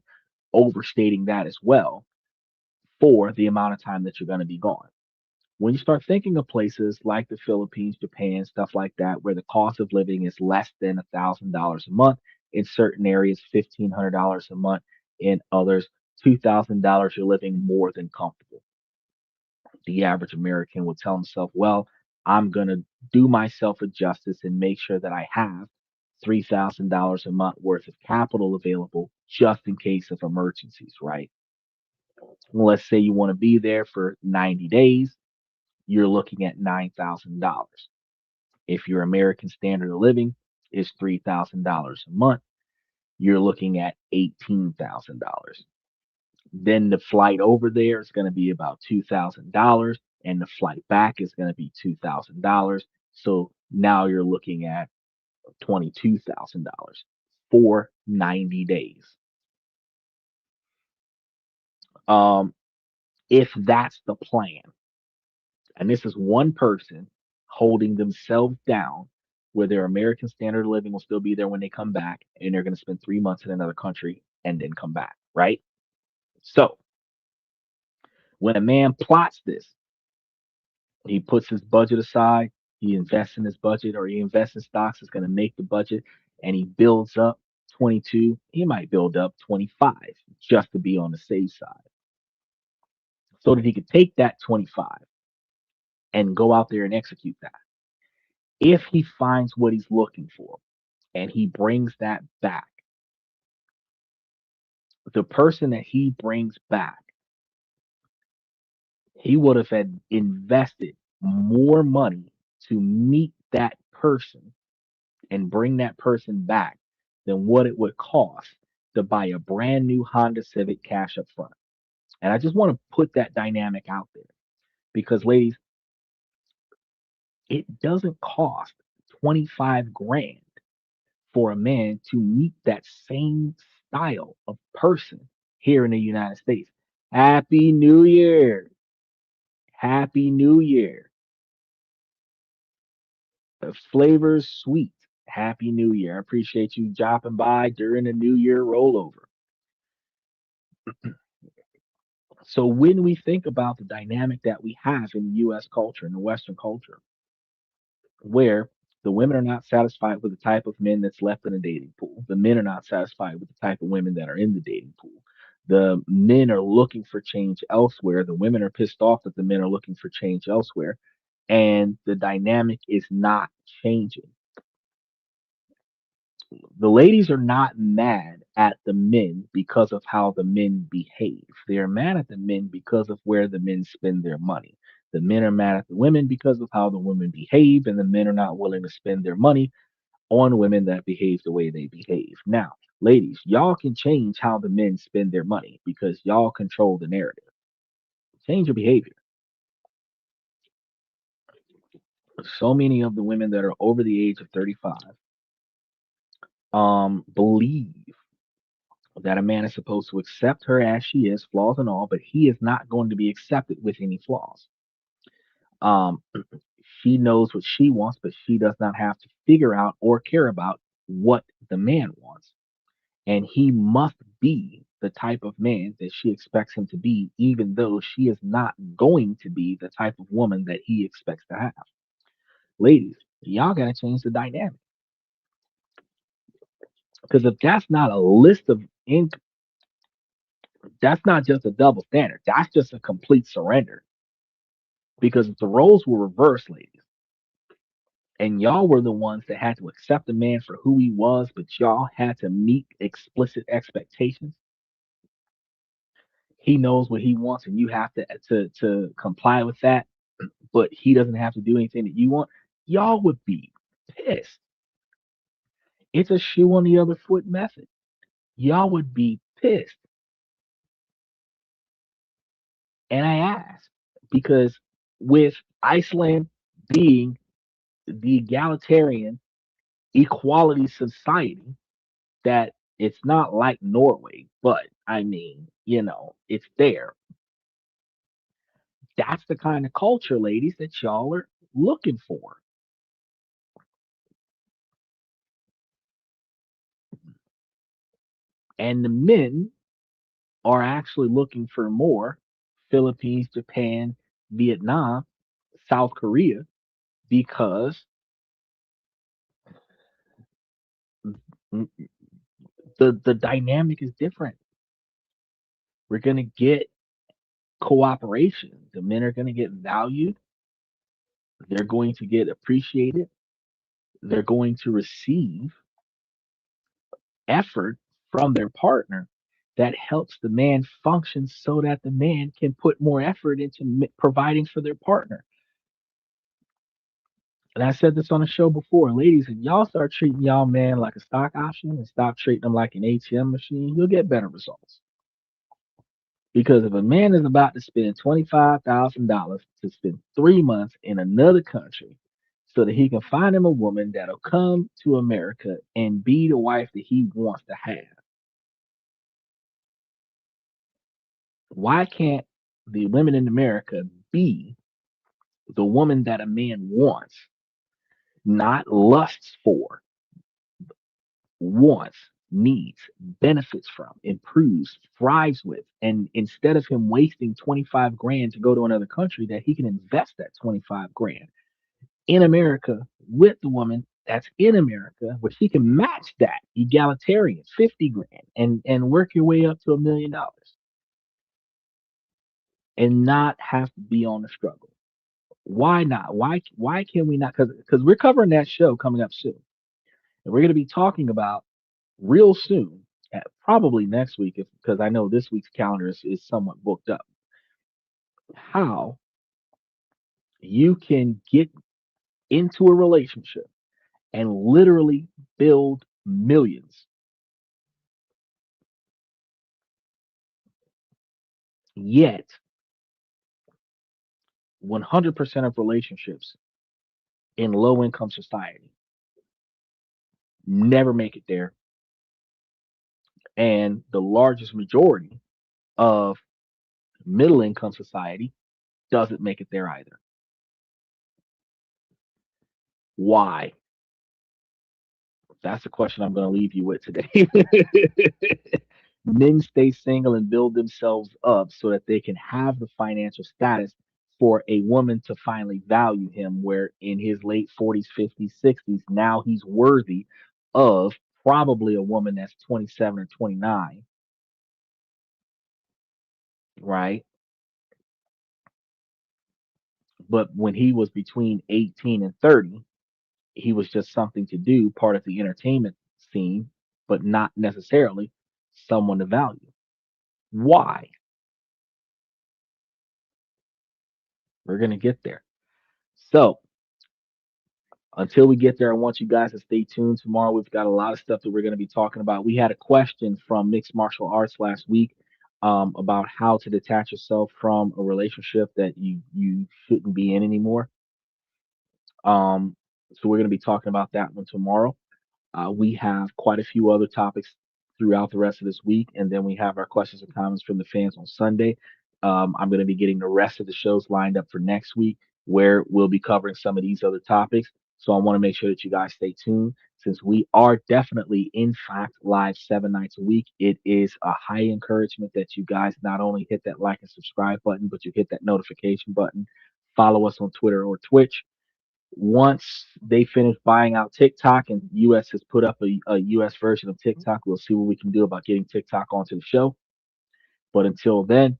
overstating that as well for the amount of time that you're going to be gone. When you start thinking of places like the Philippines, Japan, stuff like that, where the cost of living is less than $1,000 a month, in certain areas, $1,500 a month, in others, $2,000, you're living more than comfortable. The average American will tell himself, well, I'm going to do myself a justice and make sure that I have $3,000 a month worth of capital available just in case of emergencies, right? Let's say you want to be there for 90 days, you're looking at $9,000. If your American standard of living is $3,000 a month, you're looking at $18,000. Then the flight over there is going to be about $2,000, and the flight back is going to be $2,000. So now you're looking at $22,000 for 90 days. Um, if that's the plan, and this is one person holding themselves down, where their American standard of living will still be there when they come back, and they're going to spend 3 months in another country and then come back, right? So when a man plots this, he puts his budget aside, he invests in his budget, or he invests in stocks that's going to make the budget, and he builds up 22, he might build up 25 just to be on the safe side, so that he could take that 25 and go out there and execute that. If he finds what he's looking for and he brings that back, the person that he brings back, he would have had invested more money to meet that person and bring that person back than what it would cost to buy a brand new Honda Civic cash up front. And I just want to put that dynamic out there because, ladies, it doesn't cost 25 grand for a man to meet that same style of person here in the United States. Happy New Year. Happy New Year. The flavor's sweet. Happy New Year. I appreciate you dropping by during the New Year rollover. So when we think about the dynamic that we have in the US culture, in the Western culture, where the women are not satisfied with the type of men that's left in the dating pool, the men are not satisfied with the type of women that are in the dating pool. The men are looking for change elsewhere. The women are pissed off that the men are looking for change elsewhere. And the dynamic is not changing. The ladies are not mad at the men because of how the men behave. They're mad at the men because of where the men spend their money. The men are mad at the women because of how the women behave, and the men are not willing to spend their money on women that behave the way they behave. Now, ladies, y'all can change how the men spend their money because y'all control the narrative. Change your behavior. So many of the women that are over the age of 35 believe that a man is supposed to accept her as she is, flaws and all, but he is not going to be accepted with any flaws. Um, she knows what she wants, but she does not have to figure out or care about what the man wants. And he must be the type of man that she expects him to be, even though she is not going to be the type of woman that he expects to have. Ladies, y'all got to change the dynamic. Because if that's not a list of that's not just a double standard. That's just a complete surrender. Because if the roles were reversed, ladies, and y'all were the ones that had to accept the man for who he was, but y'all had to meet explicit expectations. He knows what he wants, and you have to comply with that, but he doesn't have to do anything that you want. Y'all would be pissed. It's a shoe on the other foot method. Y'all would be pissed. And I ask because with Iceland being the egalitarian equality society, that it's not like Norway, but I mean, it's there. That's the kind of culture, ladies, that y'all are looking for. And the men are actually looking for more Philippines, Japan, Vietnam, South Korea, because the dynamic is different. We're going to get cooperation. The men are going to get valued. They're going to get appreciated. They're going to receive effort from their partner that helps the man function so that the man can put more effort into providing for their partner. And I said this on the show before, ladies, if y'all start treating y'all man like a stock option and stop treating them like an ATM machine, you'll get better results. Because if a man is about to spend $25,000 to spend 3 months in another country so that he can find him a woman that'll come to America and be the wife that he wants to have, why can't the women in America be the woman that a man wants, not lusts for, wants, needs, benefits from, improves, thrives with, and instead of him wasting 25 grand to go to another country, that he can invest that 25 grand in America with the woman that's in America, where he can match that egalitarian 50 grand and work your way up to $1 million and not have to be on the struggle. Why not? Why can we not? Because we're covering that show coming up soon, and we're going to be talking about real soon, probably next week, because I know this week's calendar is somewhat booked up. How you can get into a relationship and literally build millions, yet 100% of relationships in low income society never make it there, and the largest majority of middle income society doesn't make it there either. Why? That's the question I'm going to leave you with today. Men stay single and build themselves up so that they can have the financial status for a woman to finally value him, where in his late 40s, 50s, 60s, now he's worthy of probably a woman that's 27 or 29, right? But when he was between 18 and 30, he was just something to do, part of the entertainment scene, but not necessarily someone to value. Why? We're going to get there. So, until we get there, I want you guys to stay tuned. Tomorrow, we've got a lot of stuff that we're going to be talking about. We had a question from Mixed Martial Arts last week about how to detach yourself from a relationship that you shouldn't be in anymore. Um, so, we're going to be talking about that one tomorrow. We have quite a few other topics throughout the rest of this week, and then we have our questions and comments from the fans on Sunday. I'm going to be getting the rest of the shows lined up for next week, where we'll be covering some of these other topics. So I want to make sure that you guys stay tuned, since we are definitely, in fact, live 7 nights a week. It is a high encouragement that you guys not only hit that like and subscribe button, but you hit that notification button. Follow us on Twitter or Twitch. Once they finish buying out TikTok and US has put up a US version of TikTok, we'll see what we can do about getting TikTok onto the show. But until then,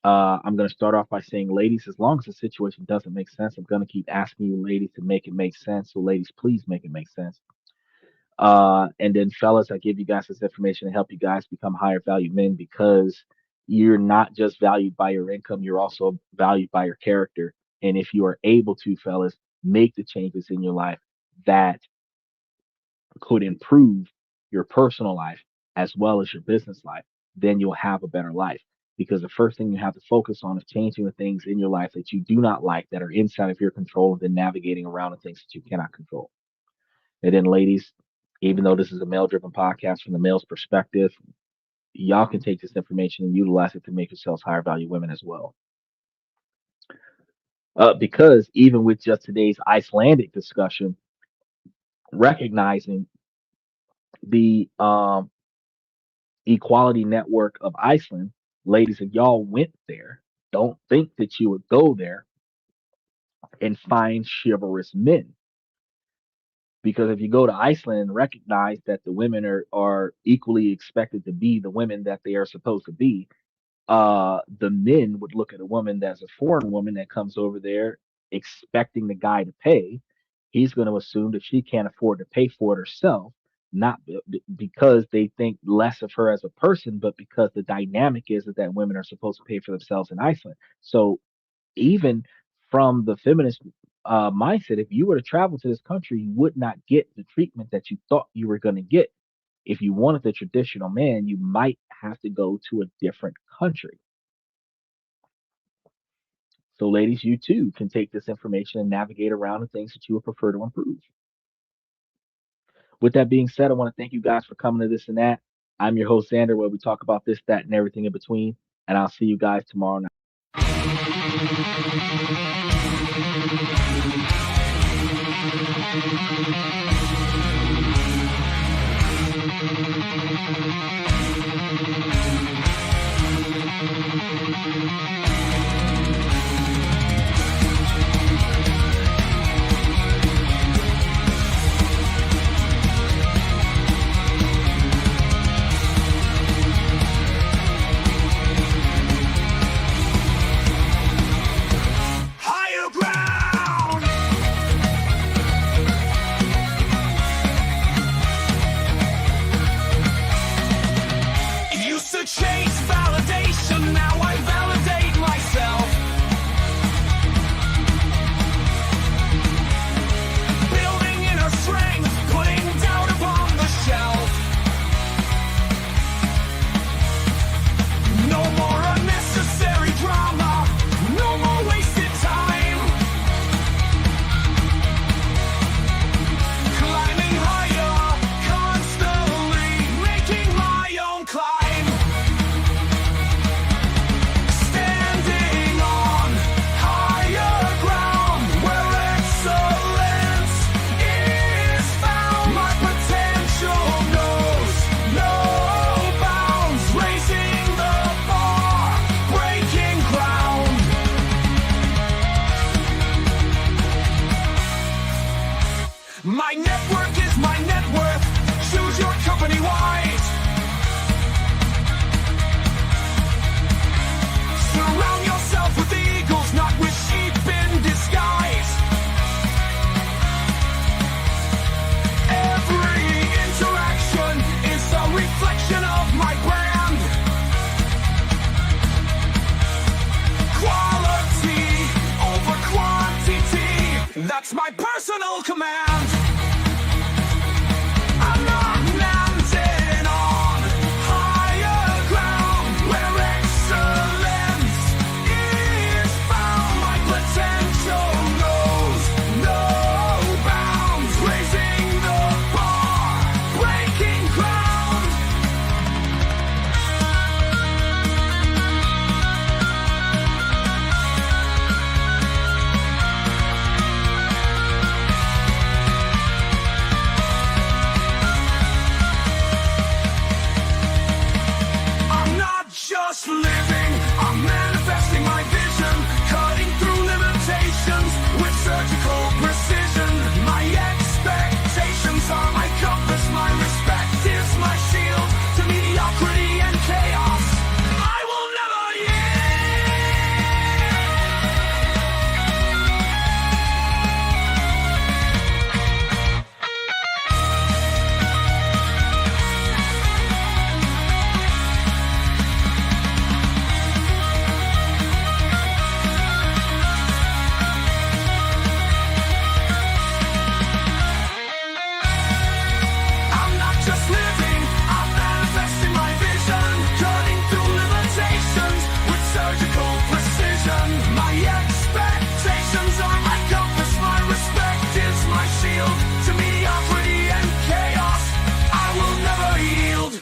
I'm going to start off by saying, ladies, as long as the situation doesn't make sense, I'm going to keep asking you, ladies, to make it make sense. So, ladies, please make it make sense. And then, fellas, I give you guys this information to help you guys become higher value men, because you're not just valued by your income, you're also valued by your character. And if you are able to, fellas, make the changes in your life that could improve your personal life as well as your business life, then you'll have a better life. Because the first thing you have to focus on is changing the things in your life that you do not like, that are inside of your control, and then navigating around the things that you cannot control. And then, ladies, even though this is a male driven podcast from the male's perspective, y'all can take this information and utilize it to make yourselves higher value women as well. Because even with just today's Icelandic discussion, recognizing the equality network of Iceland, ladies, if y'all went there, don't think that you would go there and find chivalrous men. Because if you go to Iceland and recognize that the women are equally expected to be the women that they are supposed to be, the men would look at a woman that's a foreign woman that comes over there expecting the guy to pay, he's going to assume that she can't afford to pay for it herself, not because they think less of her as a person, but because the dynamic is that women are supposed to pay for themselves in Iceland. So even from the feminist mindset, if you were to travel to this country, you would not get the treatment that you thought you were going to get. If you wanted the traditional man, you might have to go to a different country. So, ladies, you too can take this information and navigate around the things that you would prefer to improve. With that being said, I want to thank you guys for coming to this and that. I'm your host, Xander, where we talk about this, that, and everything in between. And I'll see you guys tomorrow night. Higher ground. Used to chase validation, now I validate myself. Building inner strength, putting doubt upon the shelf. No more unnecessary drama, no more wasted time. Climbing higher, constantly making my own climb. Standing on higher ground where excellence is found. My potential knows no bounds, raising the bar, breaking ground. My network is my net worth. Choose your company wise. Surround yourself with eagles, not with sheep in disguise. Every interaction is a reflection of my brand. Quality over quantity, that's my personal command. I'm not landing on higher ground where excellence is found. My potential knows no bounds, raising the bar, breaking ground. I'm not just living, I'm manifesting my vision, cutting through limitations with surgical precision. My expectations are my compass, my respect is my shield to mediocrity and chaos. I will never I'm not just living, I'm manifesting my vision, cutting through limitations with surgical precision. My expectations are my compass, my respect is my shield to mediocrity and chaos. I will never yield.